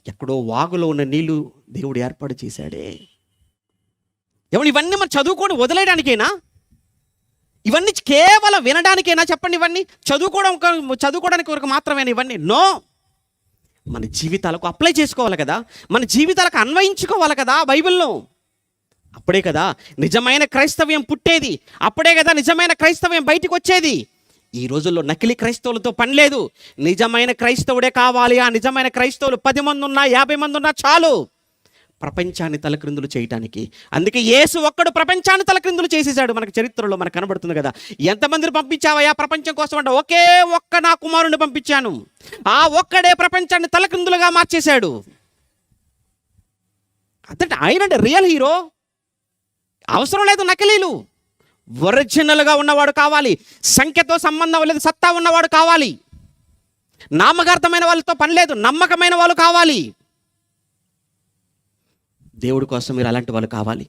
ఎక్కడో వాగులో ఉన్న నీళ్లు దేవుడు ఏర్పాటు చేశాడే. ఇవన్నీ మనం చదువుకొని వదిలేయడానికేనా? ఇవన్నీ కేవలం వినడానికేనా చెప్పండి? ఇవన్నీ చదువుకోవడానికి వరకు మాత్రమేనా ఇవన్నీ? నో, మన జీవితాలకు అప్లై చేసుకోవాలి కదా, మన జీవితాలకు అన్వయించుకోవాలి కదా బైబిల్ను. అప్పుడే కదా నిజమైన క్రైస్తవ్యం పుట్టేది, అప్పుడే కదా నిజమైన క్రైస్తవ్యం బయటికి వచ్చేది. ఈ రోజుల్లో నకిలీ క్రైస్తవులతో పని లేదు. నిజమైన క్రైస్తవుడే కావాలి. ఆ నిజమైన క్రైస్తవులు 10 మంది ఉన్నా 50 మంది ఉన్నా చాలు ప్రపంచాన్ని తలక్రిందులు చేయటానికి. అందుకే యేసు ఒక్కడు ప్రపంచాన్ని తలక్రిందులు చేసేసాడు. మనకు చరిత్రలో మనకు కనబడుతుంది కదా. ఎంతమందిని పంపించావయ్యా ప్రపంచం కోసం అంటే, ఒకే ఒక్క నా కుమారుని పంపించాను. ఆ ఒక్కడే ప్రపంచాన్ని తలక్రిందులుగా మార్చేశాడు. అతడు ఆయనంటే రియల్ హీరో. అవసరం లేదు నకిలీలు. ఒరిజినల్గా ఉన్నవాడు కావాలి. సంఖ్యతో సంబంధం లేదు, సత్తా ఉన్నవాడు కావాలి. నామకార్థమైన వాళ్ళతో పని లేదు, నమ్మకమైన వాళ్ళు కావాలి. దేవుడి కోసం మీరు అలాంటి వాళ్ళు కావాలి.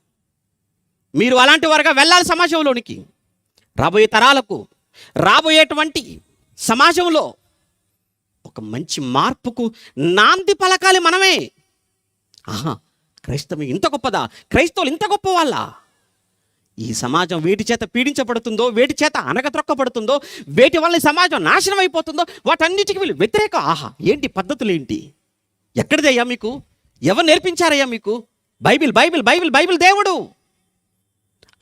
మీరు అలాంటి వారుగా వెళ్ళాలి సమాజంలోనికి. రాబోయే తరాలకు, రాబోయేటువంటి సమాజంలో ఒక మంచి మార్పుకు నాంది పలకాలి మనమే. ఆహా, క్రైస్తవం ఇంత గొప్పదా, క్రైస్తవులు ఇంత గొప్ప వాళ్ళ. ఈ సమాజం వేటి చేత పీడించబడుతుందో, వేటి చేత అనగత్రొక్కబడుతుందో, వేటి వల్ల ఈ సమాజం నాశనం అయిపోతుందో వాటన్నిటికీ వీళ్ళు వ్యతిరేకం. ఆహా, ఏంటి పద్ధతులు ఏంటి, ఎక్కడిదయ్యా మీకు, ఎవరు నేర్పించారయ్యా మీకు? బైబిల్ బైబిల్ బైబిల్ బైబిల్ దేవుడు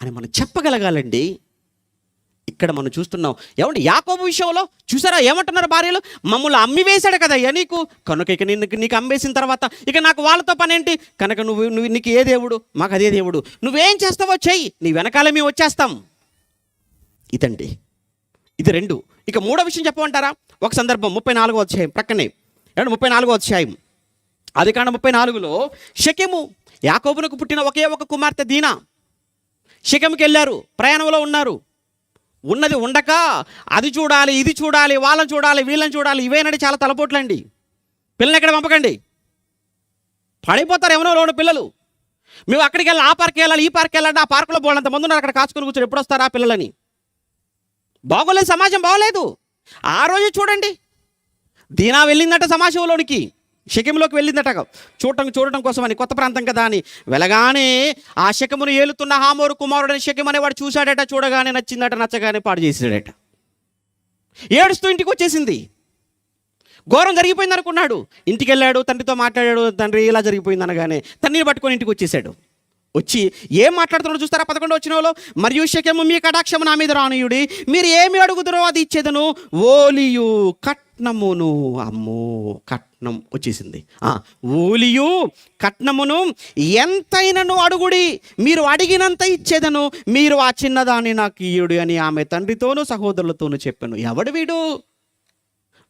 అని మనం చెప్పగలగాలండి. ఇక్కడ మనం చూస్తున్నాం. ఏమంటే యాకోబు విషయంలో చూసారా ఏమంటున్నారు భార్యలు? మమ్మల్ని అమ్మి వేశాడు కదయ్యా నీకు, కనుక ఇక నీకు అమ్మేసిన తర్వాత ఇక నాకు వాళ్ళతో పని ఏంటి? కనుక నువ్వు నీకు ఏ దేవుడు, మాకు అదే దేవుడు, నువ్వేం చేస్తావో చెయ్యి, నీ వెనకాల మేము వచ్చేస్తాం. ఇదండి, ఇది 2. ఇక 3వ విషయం చెప్పమంటారా? ఒక సందర్భం 34వ అధ్యాయం ప్రక్కనే 34వ అధ్యాయం ఆదికాండం 34లో షెకెము, యాకోబునకు పుట్టిన ఒకే ఒక కుమార్తె దీనా షెకెముకి వెళ్ళారు. ప్రయాణంలో ఉన్నారు. ఉన్నది ఉండక అది చూడాలి, ఇది చూడాలి, వాళ్ళని చూడాలి, వీళ్ళని చూడాలి, ఇవేనండి చాలా తలపోట్లండి. పిల్లల్ని ఎక్కడ పంపకండి, పడిపోతారు ఎవరో పిల్లలు. మేము అక్కడికి వెళ్ళాలి, ఆ పార్క్కి వెళ్ళాలి, ఈ పార్క్కి వెళ్ళాలి, ఆ పార్కులో పోవాలంత మంది ఉన్నారు, అక్కడ కాచుకొని కూర్చొని ఎప్పుడు వస్తారా పిల్లలని. బాగోలేదు, సమాజం బాగోలేదు. ఆ రోజు చూడండి, దీనా వెళ్ళిందట సమాజంలోనికి, షెకెములోకి వెళ్ళిందట చూడటం కోసం అని, కొత్త ప్రాంతం కదా అని. వెళ్ళగానే ఆ షెకెమును ఏలుతున్న హామోరు కుమారుడని షెకెము అనేవాడు చూశాడట. చూడగానే నచ్చిందట, నచ్చగానే పాడు చేసాడట. ఏడుస్తూ ఇంటికి వచ్చేసింది. ఘోరం జరిగిపోయింది అనుకున్నాడు. ఇంటికి వెళ్ళాడు, తండ్రితో మాట్లాడాడు. తండ్రి ఇలా జరిగిపోయింది అనగానే తండ్రిని పట్టుకొని ఇంటికి వచ్చేసాడు. వచ్చి ఏం మాట్లాడుతున్నాడు చూస్తారా? 11వ వచనంలో, మరియు షెకెము మీ కటాక్షము నా మీద రానియుడి, మీరు ఏమి అడుగుదరో అది ఇచ్చేదను, ఓలియు కట్నమును. అమ్మో, కట్నం వచ్చేసింది. ఓలియు కట్నమును ఎంతైనను అడుగుడి, మీరు అడిగినంత ఇచ్చేదను, మీరు ఆ చిన్నదాన్ని నాకు ఇయ్యుడి అని ఆమె తండ్రితోనూ సహోదరులతోనూ చెప్పాను. ఎవడు వీడు?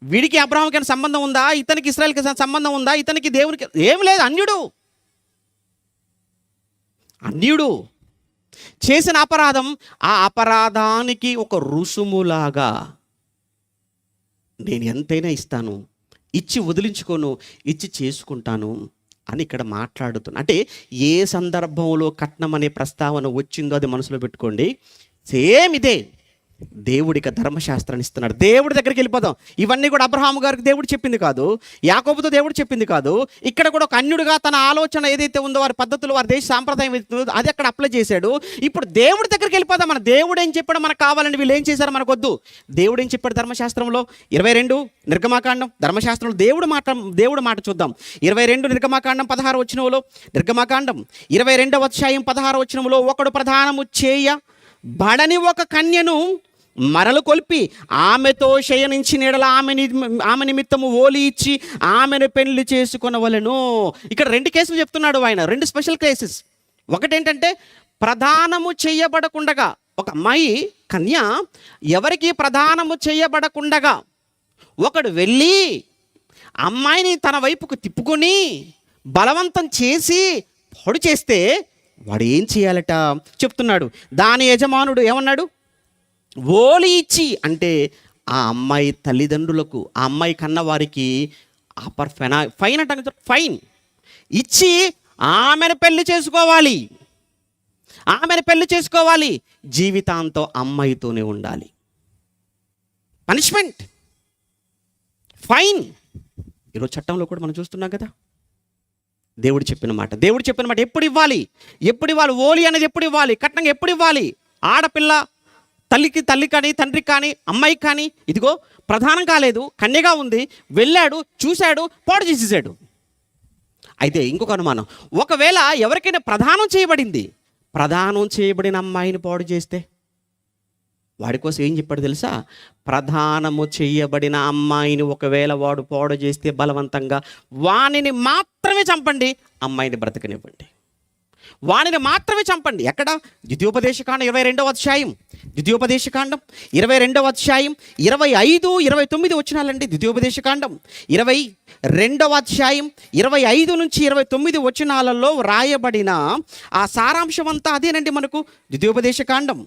వీడికి అబ్రాహాముకి సంబంధం ఉందా? ఇతనికి ఇశ్రాయేలుకి సంబంధం ఉందా? ఇతనికి దేవునికి ఏం లేదు. అన్యుడు చేసిన అపరాధం, ఆ అపరాధానికి ఒక రుసుములాగా నేను ఎంతైనా ఇస్తాను, ఇచ్చి వదిలించుకోను, ఇచ్చి చేసుకుంటాను అని ఇక్కడ మాట్లాడుతున్నా. అంటే ఏ సందర్భంలో కట్నం అనే ప్రస్తావన వచ్చిందో అది మనసులో పెట్టుకోండి. సేమ్ ఇదే దేవుడికి ధర్మశాస్త్రాన్ని ఇస్తున్నాడు. దేవుడి దగ్గరికి వెళ్ళిపోదాం. ఇవన్నీ కూడా అబ్రహాము గారికి దేవుడు చెప్పింది కాదు, యాకోబుతో దేవుడు చెప్పింది కాదు. ఇక్కడ కూడా ఒక అన్యుడిగా తన ఆలోచన ఏదైతే ఉందో, వారి పద్ధతులు, వారి దేశ సాంప్రదాయం ఏదైతే అది అక్కడ అప్లై చేశాడు. ఇప్పుడు దేవుడి దగ్గరికి వెళ్ళిపోదాం. మన దేవుడు ఏం చెప్పాడు మనకు కావాలండి, వీళ్ళు ఏం చేశారు మనకు వద్దు. దేవుడు ఏం చెప్పాడు ధర్మశాస్త్రంలో? 22 నిర్గమాకాండం, ధర్మశాస్త్రంలో దేవుడు మాట చూద్దాం. 22 నిర్గమాకాండం 16వ వచనంలో, నిర్గమాకాండం 22వ అధ్యాయం 16వ వచనంలో, ఒకడు ప్రధానము చేయ బడని ఒక కన్యను మరలు కొల్పి ఆమెతో శయనించిన ఎడల ఆమె నిమిత్తము ఓలి ఇచ్చి ఆమెను పెళ్లి చేసుకొనవలెను. ఇక్కడ 2 కేసులు చెప్తున్నాడు ఆయన, 2 స్పెషల్ కేసెస్. ఒకటేంటంటే ప్రధానము చేయబడకుండగా, ఒక అమ్మాయి కన్య ఎవరికి ప్రధానము చేయబడకుండగా ఒకడు వెళ్ళి అమ్మాయిని తన వైపుకు తిప్పుకొని బలవంతం చేసి పొడి చేస్తే వాడు ఏం చేయాలట చెప్తున్నాడు. దాని యజమానుడు ఏమన్నాడు? ఓలి ఇచ్చి, అంటే ఆ అమ్మాయి తల్లిదండ్రులకు, ఆ అమ్మాయి కన్నవారికి ఫైన్ అంటే ఫైన్ ఇచ్చి ఆమెను పెళ్లి చేసుకోవాలి. జీవితాంతం అమ్మాయితోనే ఉండాలి. Punishment, fine. ఈరోజు చట్టంలో కూడా మనం చూస్తున్నాం కదా. దేవుడు చెప్పిన మాట ఎప్పుడు ఇవ్వాలి? ఓలి అనేది ఎప్పుడు ఇవ్వాలి? కట్నం ఎప్పుడు ఇవ్వాలి? ఆడపిల్ల తల్లి కానీ, తండ్రికి కానీ, అమ్మాయికి కానీ, ఇదిగో ప్రధానం కాలేదు, కన్యగా ఉంది, వెళ్ళాడు, చూశాడు, పాడు చేసేసాడు. అయితే ఇంకొక అనుమానం, ఒకవేళ ఎవరికైనా ప్రదానం చేయబడింది, ప్రదానం చేయబడిన అమ్మాయిని పాడు చేస్తే వాడి కోసం ఏం చెప్పాడు తెలుసా? ప్రదానము చేయబడిన అమ్మాయిని ఒకవేళ వాడు పాడు చేస్తే బలవంతంగా వానిని మాత్రమే చంపండి, అమ్మాయిని బ్రతకనివ్వండి. వానిని మాత్రమే చంపండి. ఎక్కడ? ద్వితీయోపదేశకాండం 22వ అధ్యాయం, ద్వితీయోపదేశకాండం 22వ అధ్యాయం 25, 29 వచనాలండి. ద్వితీయోపదేశకాండం 22వ అధ్యాయం 25 నుంచి 29 వచనాలలో రాయబడిన ఆ సారాంశం అంతా అదేనండి మనకు. ద్వితీయోపదేశకాండం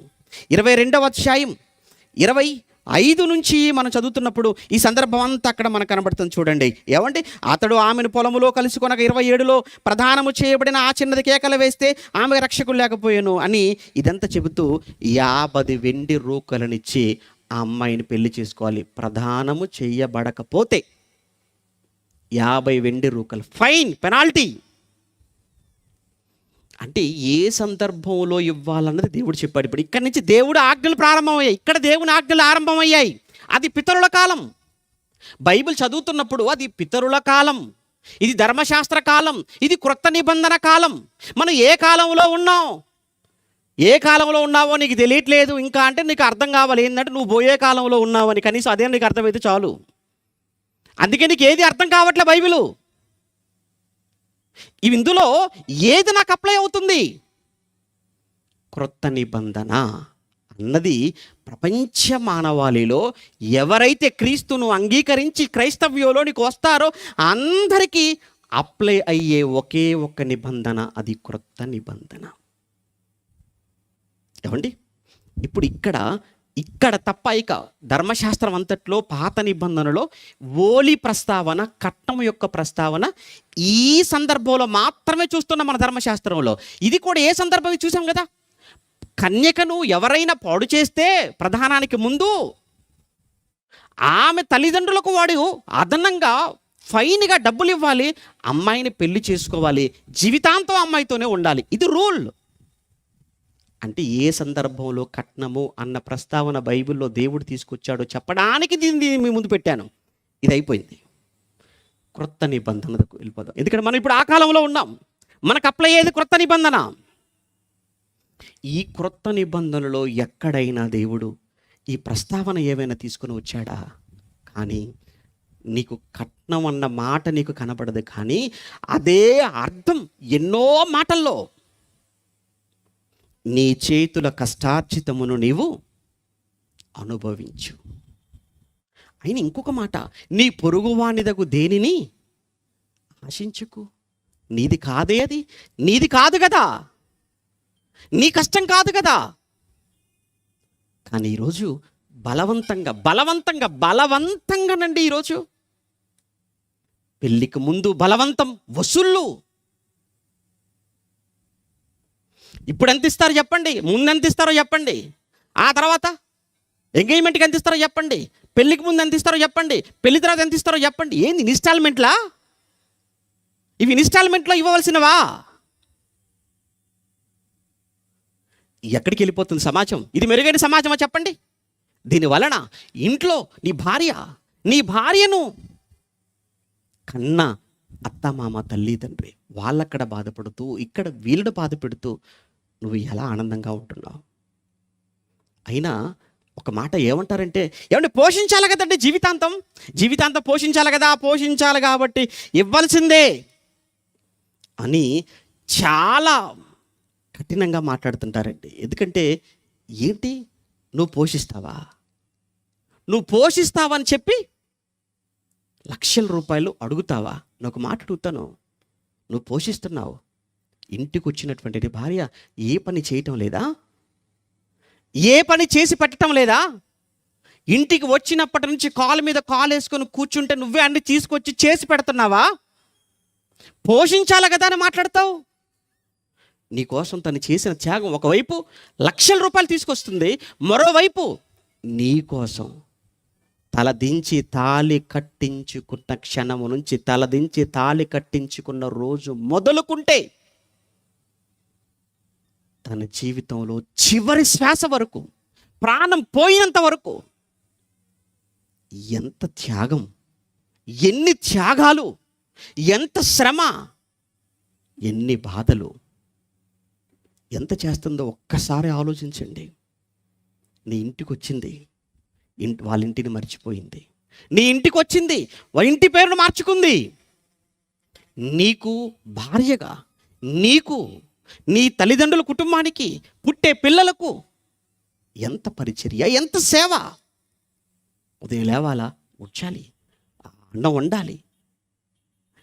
22వ అధ్యాయం 25 నుంచి మనం చదువుతున్నప్పుడు ఈ సందర్భం అంతా అక్కడ మనకు కనబడుతుంది. చూడండి, ఏమండి, అతడు ఆమెను పొలములో కలుసుకొనక 27లో ప్రదానము చేయబడిన ఆ చిన్నది కేకలు వేస్తే ఆమె రక్షకులు లేకపోయాను అని ఇదంతా చెబుతూ 50 వెండి రూకలనిచ్చి ఆ అమ్మాయిని పెళ్లి చేసుకోవాలి. ప్రదానము చేయబడకపోతే 50 వెండి రూకలు ఫైన్, పెనాల్టీ. అంటే ఏ సందర్భంలో ఇవ్వాలన్నది దేవుడు చెప్పాడు. ఇప్పుడు ఇక్కడి నుంచి దేవుడు ఆజ్ఞలు ప్రారంభమయ్యాయి, ఇక్కడ దేవుని ఆజ్ఞలు ఆరంభమయ్యాయి. అది పితరుల కాలం. బైబిల్ చదువుతున్నప్పుడు అది పితరుల కాలం, ఇది ధర్మశాస్త్ర కాలం, ఇది క్రొత్త నిబంధన కాలం. మనం ఏ కాలంలో ఉన్నాం? ఏ కాలంలో ఉన్నావో నీకు తెలియట్లేదు ఇంకా అంటే నీకు అర్థం కావాలి ఏంటంటే నువ్వు పోయే కాలంలో ఉన్నావని. కనీసం అదే నీకు అర్థమైతే చాలు. అందుకే నీకు ఏది అర్థం కావట్లే బైబిలు. ఇవి ఇందులో ఏది నాకు అప్లై అవుతుంది? క్రొత్త నిబంధన అన్నది ప్రపంచ మానవాళిలో ఎవరైతే క్రీస్తును అంగీకరించి క్రైస్తవ్యంలోనికి వస్తారో అందరికీ అప్లై అయ్యే ఒకే ఒక్క నిబంధన, అది క్రొత్త నిబంధన. ఏమండి, ఇప్పుడు ఇక్కడ తప్ప ఇక ధర్మశాస్త్రం అంతట్లో పాత నిబంధనలో ఓలి ప్రస్తావన, కట్నం యొక్క ప్రస్తావన ఈ సందర్భంలో మాత్రమే చూస్తున్నాం మన ధర్మశాస్త్రంలో. ఇది కూడా ఏ సందర్భం చూసాం కదా, కన్యకను ఎవరైనా పాడు చేస్తే ప్రధానానికి ముందు ఆమె తల్లిదండ్రులకు వాడు అదనంగా ఫైన్గా డబ్బులు ఇవ్వాలి, అమ్మాయిని పెళ్లి చేసుకోవాలి, జీవితాంతం అమ్మాయితోనే ఉండాలి. ఇది రూల్. అంటే ఏ సందర్భంలో కట్నము అన్న ప్రస్తావన బైబిల్లో దేవుడు తీసుకొచ్చాడో చెప్పడానికి దీన్ని మీ ముందు పెట్టాను. ఇది అయిపోయింది. క్రొత్త నిబంధనకు వెళ్ళిపోదాం. ఎందుకంటే మనం ఇప్పుడు ఆ కాలంలో ఉన్నాం. మనకు అప్లై అయ్యేది క్రొత్త నిబంధన. ఈ క్రొత్త నిబంధనలో ఎక్కడైనా దేవుడు ఈ ప్రస్తావన ఏమైనా తీసుకుని వచ్చాడా? కానీ నీకు కట్నం అన్న మాట నీకు కనబడదు, కానీ అదే అర్థం ఎన్నో మాటల్లో. నీ చేతుల కష్టార్జితమును నీవు అనుభవించు. అయిన ఇంకొక మాట, నీ పొరుగువానిదగు దేనిని ఆశించుకు. నీది కాదే, అది నీది కాదు కదా, నీ కష్టం కాదు కదా. కానీ ఈరోజు బలవంతంగానండి ఈరోజు పెళ్ళికి ముందు బలవంతం వసూళ్ళు. ఇప్పుడు ఎంత ఇస్తారో చెప్పండి, ముందు ఎంత ఇస్తారో చెప్పండి, ఆ తర్వాత ఎంగేజ్మెంట్కి ఎంత ఇస్తారో చెప్పండి, పెళ్ళికి ముందు ఎంత ఇస్తారో చెప్పండి, పెళ్లి తర్వాత ఎంత ఇస్తారో చెప్పండి. ఏంది ఇన్స్టాల్మెంట్లా? ఇవి ఇన్స్టాల్మెంట్లో ఇవ్వవలసినవా? ఎక్కడికి వెళ్ళిపోతుంది సమాజం? ఇది మెరుగైన సమాజమా చెప్పండి? దీనివలన ఇంట్లో నీ భార్యను కన్న అత్తమామ, తల్లి, తండ్రి వాళ్ళక్కడ బాధపడుతూ ఇక్కడ వీళ్ళను బాధ పెడుతూ నువ్వు ఎలా ఆనందంగా ఉంటున్నావు? అయినా ఒక మాట ఏమంటారంటే, ఏమంటే పోషించాలి కదండి, జీవితాంతం పోషించాలి కదా, పోషించాలి కాబట్టి ఇవ్వాల్సిందే అని చాలా కఠినంగా మాట్లాడుతుంటారండి. ఎందుకంటే ఏంటి, నువ్వు పోషిస్తావని చెప్పి లక్షల రూపాయలు అడుగుతావా? నేను ఒక మాట అడుగుతాను, నువ్వు పోషిస్తున్నావు, ఇంటికి వచ్చినటువంటి నీ భార్య ఏ పని చేయటం లేదా? ఏ పని చేసి పెట్టడం లేదా? ఇంటికి వచ్చినప్పటి నుంచి కాలు మీద కాలు వేసుకొని కూర్చుంటే నువ్వే అన్ని తీసుకొచ్చి చేసి పెడుతున్నావా? పోషించాలి కదా అని మాట్లాడతావు. నీకోసం తను చేసిన త్యాగం ఒకవైపు లక్షల రూపాయలు తీసుకొస్తుంది, మరోవైపు నీకోసం తలదించి తాళి కట్టించుకున్న క్షణము నుంచి తలదించి తాళి కట్టించుకున్న రోజు మొదలుకుంటే తన జీవితంలో చివరి శ్వాస వరకు, ప్రాణం పోయినంత వరకు ఎంత త్యాగం, ఎన్ని త్యాగాలు, ఎంత శ్రమ, ఎన్ని బాధలు. ఎంత చేస్తుందో ఒక్కసారి ఆలోచించండి. నీ ఇంటికి వచ్చింది, వాళ్ళ ఇంటిని మర్చిపోయింది. నీ ఇంటికి వచ్చింది, వాళ్ళ ఇంటి పేరును మార్చుకుంది. నీకు భార్యగా, నీకు, నీ తల్లిదండ్రుల కుటుంబానికి, పుట్టే పిల్లలకు ఎంత పరిచర్య, ఎంత సేవ. ఉదయం లేవాలా, ఉంచాలి, అన్నం వండాలి,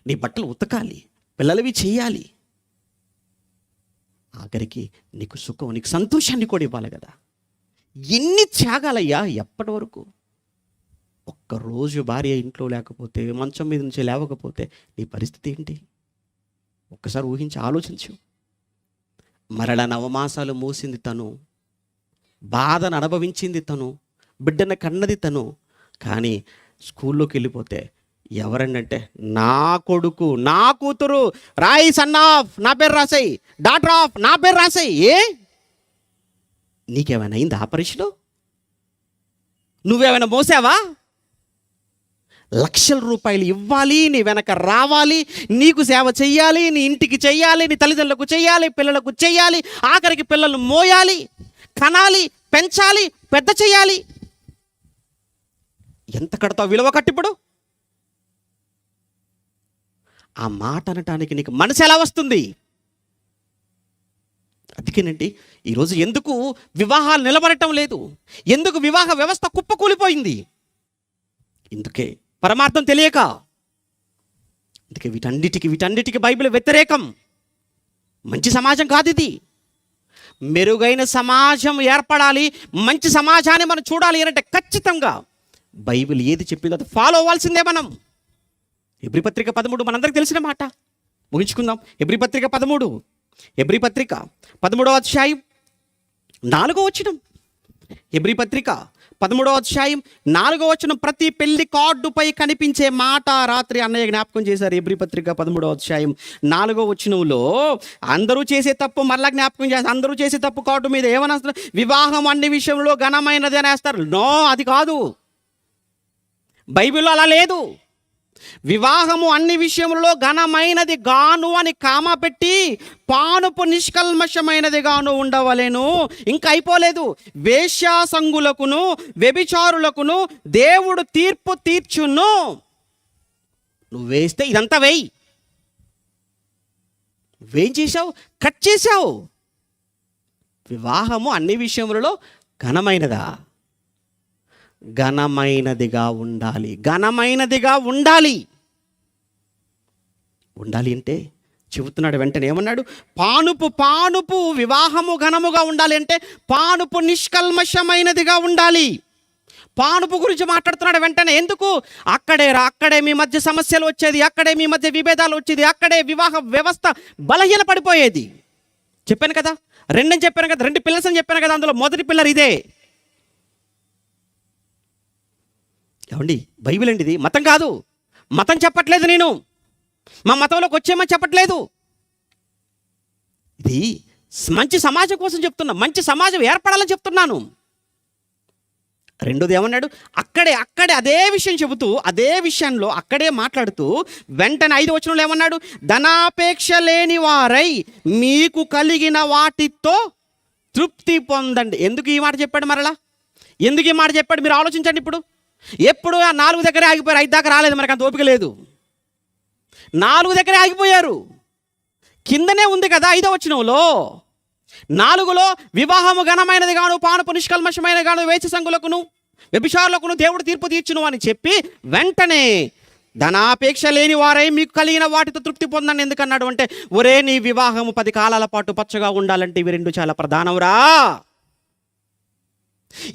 నీ బట్టలు ఉతకాలి, పిల్లలవి చేయాలి, ఆఖరికి నీకు సుఖం, నీకు సంతోషాన్ని కూడా ఇవ్వాలి కదా. ఎన్ని త్యాగాలయ్యా, ఎప్పటి వరకు? ఒక్కరోజు భార్య ఇంట్లో లేకపోతే, మంచం మీద నుంచి లేవకపోతే నీ పరిస్థితి ఏంటి? ఒక్కసారి ఊహించి ఆలోచించు. మరలా 9 మాసాలు మోసింది తను, బాధను అనుభవించింది తను, బిడ్డను కన్నది తను. కానీ స్కూల్లోకి వెళ్ళిపోతే ఎవరంటే, నా కొడుకు, నా కూతురు, రాయి సన్ ఆఫ్ నా పేరు రాసాయి, డాటర్ ఆఫ్ నా పేరు రాసాయి. నీకేమైనా అయింది ఆపరేషను? నువ్వేమైనా మోసావా? లక్షల రూపాయలు ఇవ్వాలి, నీ వెనక రావాలి, నీకు సేవ చెయ్యాలి, నీ ఇంటికి చెయ్యాలి, నీ తల్లిదండ్రులకు చెయ్యాలి, పిల్లలకు చెయ్యాలి, ఆఖరికి పిల్లలు మోయాలి, కనాలి, పెంచాలి, పెద్ద చెయ్యాలి. ఎంత కడతావు విలువ కట్టిప్పుడు? ఆ మాట అనటానికి నీకు మనసు ఎలా వస్తుంది? అందుకేనండి ఈరోజు ఎందుకు వివాహాలు నిలబడటం లేదు, ఎందుకు వివాహ వ్యవస్థ కుప్పకూలిపోయింది? ఇందుకే పరమార్థం తెలియక. అందుకే వీటన్నిటికీ బైబిల్ వ్యతిరేకం. మంచి సమాజం కాదు ఇది. మెరుగైన సమాజం ఏర్పడాలి, మంచి సమాజాన్ని మనం చూడాలి అంటే ఖచ్చితంగా బైబిల్ ఏది చెప్పిందో అది ఫాలో అవ్వాల్సిందే మనం. హెబ్రీ పత్రిక 13 మనందరికీ తెలిసిన మాట. ముగించుకుందాం. హెబ్రీ పత్రిక 13, హెబ్రీ పత్రిక 13వ అధ్యాయం 4వ వచనం. హెబ్రీ పత్రిక 13వ అధ్యాయం 4వ వచనం. ప్రతి పెళ్లి కార్డుపై కనిపించే మాట రాత్రి అన్నయ్య జ్ఞాపకం చేశారు. హెబ్రీ పత్రిక 13వ అధ్యాయం 4వ వచనంలో అందరూ చేసే తప్పు మరలా జ్ఞాపకం చేస్తారు. అందరూ చేసే తప్పు కార్డు మీద ఏమనేస్తారు? వివాహం అన్ని విషయంలో ఘనమైనది అనేస్తారు. నో, అది కాదు. బైబిల్లో అలా లేదు. వివాహము అన్ని విషయములలో ఘనమైనది గాను అని కామా పెట్టి పానుపు నిష్కల్మషమైనది గాను ఉండవలెను. ఇంకా అయిపోలేదు. వేశ్యాసంగులకును వ్యభిచారులకును దేవుడు తీర్పు తీర్చును. నువ్వు వేస్తే ఇదంతా వేయి. నువ్వేం చేశావు? కట్ చేశావు. వివాహము అన్ని విషయములలో ఘనమైనదా? ఘనమైనదిగా ఉండాలి. ఘనమైనదిగా ఉండాలి. ఉండాలి అంటే చెబుతున్నాడు. వెంటనే ఏమన్నాడు? పానుపు వివాహము ఘనముగా ఉండాలి అంటే పానుపు నిష్కల్మషమైనదిగా ఉండాలి. పానుపు గురించి మాట్లాడుతున్నాడు వెంటనే. ఎందుకు? అక్కడే మీ మధ్య సమస్యలు వచ్చేది, అక్కడే మీ మధ్య విభేదాలు వచ్చేది, అక్కడే వివాహ వ్యవస్థ బలహీన పడిపోయేది. చెప్పాను కదా, 2 చెప్పాను కదా, 2 పిల్లర్స్ అని చెప్పాను కదా. అందులో మొదటి పిల్లర్ ఇదే. ఏమండి, బైబిల్ అండి ఇది, మతం కాదు. మతం చెప్పట్లేదు నేను, మా మతంలోకి వచ్చేమని చెప్పట్లేదు. ఇది మంచి సమాజం కోసం చెప్తున్నా, మంచి సమాజం ఏర్పడాలని చెప్తున్నాను. రెండోది ఏమన్నాడు? అక్కడే అదే విషయం చెబుతూ, అదే విషయంలో అక్కడే మాట్లాడుతూ వెంటనే 5వ వచనంలో ఏమన్నాడు? ధనాపేక్ష లేని వారై మీకు కలిగిన వాటితో తృప్తి పొందండి. ఎందుకు ఈ మాట చెప్పాడు? మరలా ఎందుకు ఈ మాట చెప్పాడు? మీరు ఆలోచించండి. ఎప్పుడు ఆ 4 దగ్గరే ఆగిపోయారు, 5 దాకా రాలేదు. మనకు అంత ఓపిక లేదు. 4 దగ్గరే ఆగిపోయారు. కిందనే ఉంది కదా 5వ వచనంలో. 4లో వివాహము ఘనమైనది గాను పానుపు నిష్కల్మషమైన గాను వేశ్యసంగులకును వ్యభిచారులకును దేవుడు తీర్పు తీర్చును అని చెప్పి వెంటనే ధనాపేక్ష లేని వారై మీకు కలిగిన వాటితో తృప్తి పొందండి. ఎందుకన్నాడు అంటే, ఒరే నీ వివాహము 10 కాలాల పాటు పచ్చగా ఉండాలంటే ఇవి 2 చాలా ప్రధానవురా.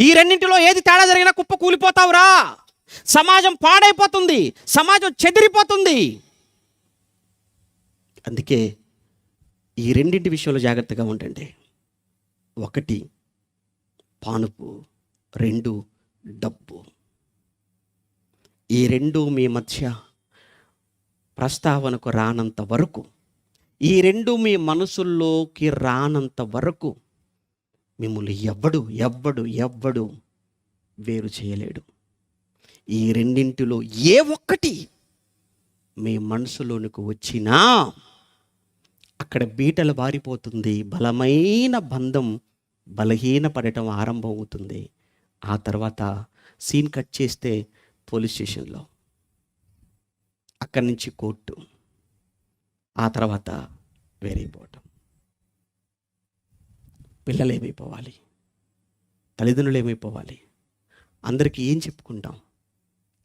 ఈ రెండింటిలో ఏది తేడా జరిగినా కుప్ప కూలిపోతావురా. సమాజం పాడైపోతుంది, సమాజం చెదిరిపోతుంది. అందుకే ఈ రెండింటి విషయంలో జాగ్రత్తగా ఉండండి. 1 పానుపు, 2 డబ్బు. ఈ 2 మీ మధ్య ప్రస్తావనకు రానంత వరకు, ఈ 2 మీ మనసుల్లోకి రానంత వరకు మిమ్మల్ని ఎవ్వడు వేరు చేయలేడు. ఈ రెండింటిలో ఏ ఒక్కటి మీ మనసులోనికి వచ్చినా అక్కడ బీటలు బారిపోతుంది. బలమైన బంధం బలహీన పడటం ఆరంభం అవుతుంది. ఆ తర్వాత సీన్ కట్ చేస్తే పోలీస్ స్టేషన్లో, అక్కడి నుంచి కోర్టు, ఆ తర్వాత వేరైపోవటం. పిల్లలు ఏమైపోవాలి, తల్లిదండ్రులు ఏమైపోవాలి, అందరికీ ఏం చెప్పుకుంటాం,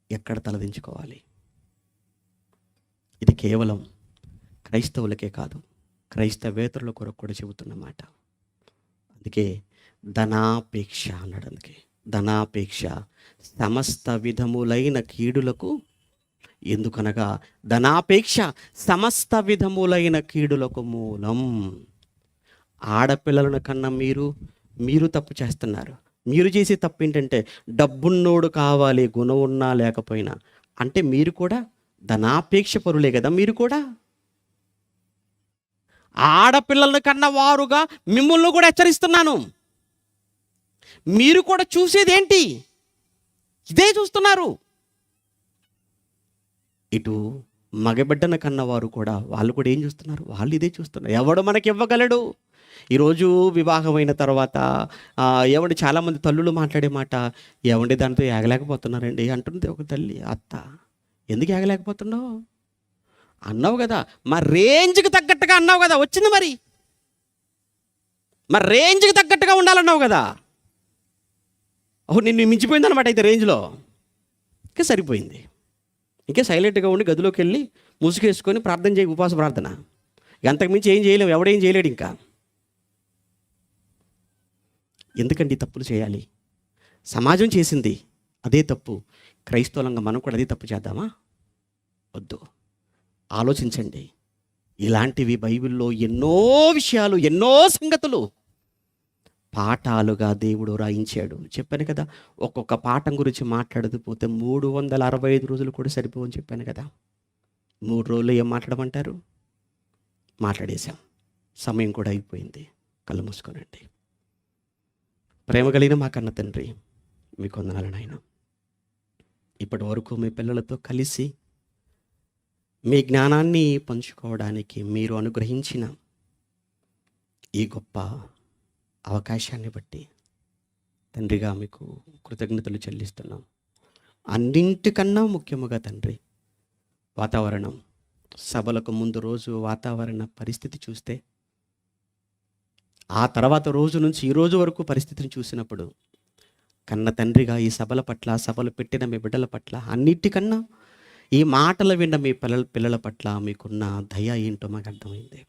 ఎక్కడ తలదించుకోవాలి? ఇది కేవలం క్రైస్తవులకే కాదు, క్రైస్తవేతరుల కొరకు కూడా చెబుతున్నమాట. అందుకే ధనాపేక్ష అన్నాడు. అందుకే ధనాపేక్ష సమస్త విధములైన కీడులకు, ఎందుకనగా ధనాపేక్ష సమస్త విధములైన కీడులకు మూలం. ఆడపిల్లలను కన్నా మీరు తప్పు చేస్తున్నారు. మీరు చేసే తప్పు ఏంటంటే డబ్బున్నోడు కావాలి, గుణం ఉన్నా లేకపోయినా. అంటే మీరు కూడా ధనాపేక్ష పరులే కదా. మీరు కూడా ఆడపిల్లల కన్నా వారుగా మిమ్మల్ని కూడా హెచ్చరిస్తున్నాను. మీరు కూడా చూసేది ఏంటి? ఇదే చూస్తున్నారు. ఇటు మగబిడ్డన కన్నవారు కూడా, వాళ్ళు కూడా ఏం చూస్తున్నారు? వాళ్ళు ఇదే చూస్తున్నారు. ఎవడు మనకి ఇవ్వగలడు? ఈరోజు వివాహమైన తర్వాత ఏమండి, చాలామంది తల్లులు మాట్లాడే మాట, ఏమండి దాంతో ఏగలేకపోతున్నారండి అంటుంది ఒక తల్లి. అత్త, ఎందుకు ఏగలేకపోతున్నావు? అన్నావు కదా, మా రేంజ్కి తగ్గట్టుగా అన్నావు కదా, వచ్చింది మరి. మరి రేంజ్కి తగ్గట్టుగా ఉండాలన్నావు కదా. ఓహో, నిన్ను మించిపోయింది అనమాట అయితే రేంజ్లో. ఇంకా సరిపోయింది. ఇంకా సైలెంట్గా ఉండి గదిలోకి వెళ్ళి ముసుగేసుకొని ప్రార్థన చేయి, ఉపవాస ప్రార్థన. అంతకుమించి ఏం చేయలేము, ఎవడేం చేయలేడు. ఇంకా ఎందుకండి తప్పులు చేయాలి? సమాజం చేసింది అదే తప్పు, క్రైస్తవులంగా మనం కూడా అదే తప్పు చేద్దామా? వద్దు. ఆలోచించండి. ఇలాంటివి బైబిల్లో ఎన్నో విషయాలు, ఎన్నో సంగతులు పాఠాలుగా దేవుడు రాయించాడు. చెప్పాను కదా, ఒక్కొక్క పాఠం గురించి మాట్లాడదు పోతే 365 రోజులు కూడా సరిపోవని చెప్పాను కదా. 3 రోజులు ఏం మాట్లాడమంటారు? మాట్లాడేశాం. సమయం కూడా అయిపోయింది. కళ్ళు మూసుకోనండి. ప్రేమ కలిగిన మా కన్న తండ్రి, మీకు వందనాలు నాయన. ఇప్పటి వరకు మీ పిల్లలతో కలిసి మీ జ్ఞానాన్ని పంచుకోవడానికి మీరు అనుగ్రహించిన ఈ గొప్ప అవకాశాన్ని బట్టి తండ్రిగా మీకు కృతజ్ఞతలు చెల్లిస్తున్నాం. అన్నింటికన్నా ముఖ్యముగా తండ్రి, వాతావరణం, సభలకు ముందు రోజు వాతావరణ పరిస్థితి చూస్తే, ఆ తర్వాత రోజు నుంచి ఈ రోజు వరకు పరిస్థితిని చూసినప్పుడు, కన్న తండ్రిగా ఈ సభల పట్ల, సభలు పెట్టిన మీ బిడ్డల పట్ల, అన్నిటికన్నా ఈ మాటలు విన్న మీ పిల్లల పట్ల మీకున్న దయ ఏంటో మాకు అర్థమైంది.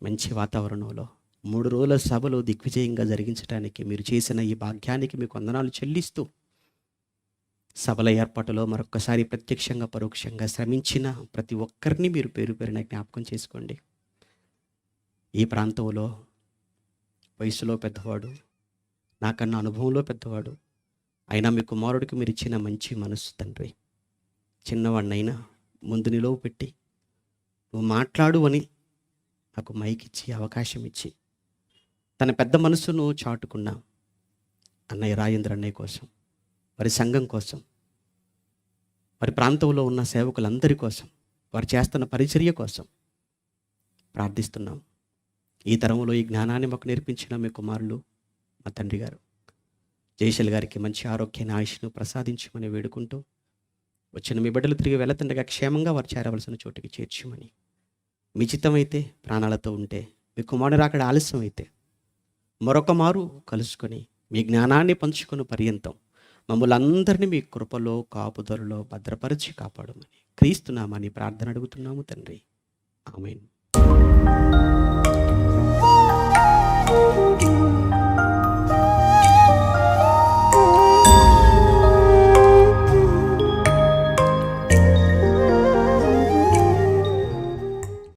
మంచి వాతావరణంలో 3 రోజుల సభలు దిగ్విజయంగా జరిగించడానికి మీరు చేసిన ఈ భాగ్యానికి మీకు వందనాలు చెల్లిస్తూ, సభల ఏర్పాటులో మరొక్కసారి ప్రత్యక్షంగా పరోక్షంగా శ్రమించిన ప్రతి ఒక్కరిని మీరు పేరు పేరున జ్ఞాపకం చేసుకోండి. ఈ ప్రాంతంలో వయసులో పెద్దవాడు, నాకన్నా అనుభవంలో పెద్దవాడు అయినా మీ కుమారుడికి మీరు ఇచ్చిన మంచి మనస్సు తండ్రి, చిన్నవాడినైనా ముందు నిలువ పెట్టి నువ్వు మాట్లాడు అని నాకు మైక్ ఇచ్చి అవకాశం ఇచ్చి తన పెద్ద మనసును చాటుకున్న అన్నయ్య రాజేంద్ర అన్నయ్య కోసం, వారి సంఘం కోసం, వారి ప్రాంతంలో ఉన్న సేవకులందరి కోసం, వారు చేస్తున్న పరిచర్య కోసం ప్రార్థిస్తున్నాం. ఈ తరంలో ఈ జ్ఞానాన్ని మాకు నేర్పించిన మీ కుమారులు మా తండ్రి గారు జయశల్ గారికి మంచి ఆరోగ్యాన్ని, ఆయుష్ను ప్రసాదించమని వేడుకుంటూ, వచ్చిన మీ బిడ్డలు తిరిగి వెళుతుండగా క్షేమంగా వారు చేరవలసిన చోటుకి చేర్చమని, మీ చిత్తమైతే ప్రాణాలతో ఉంటే, మీ కుమారుడు రాకడ ఆలస్యం అయితే మరొక మారు కలుసుకొని మీ జ్ఞానాన్ని పంచుకుని పర్యంతం మమ్మల్ని అందరినీ మీ కృపలో కాపుదలలో భద్రపరిచి కాపాడమని క్రీస్తునామని ప్రార్థన అడుగుతున్నాము తండ్రి. ఆమేన్.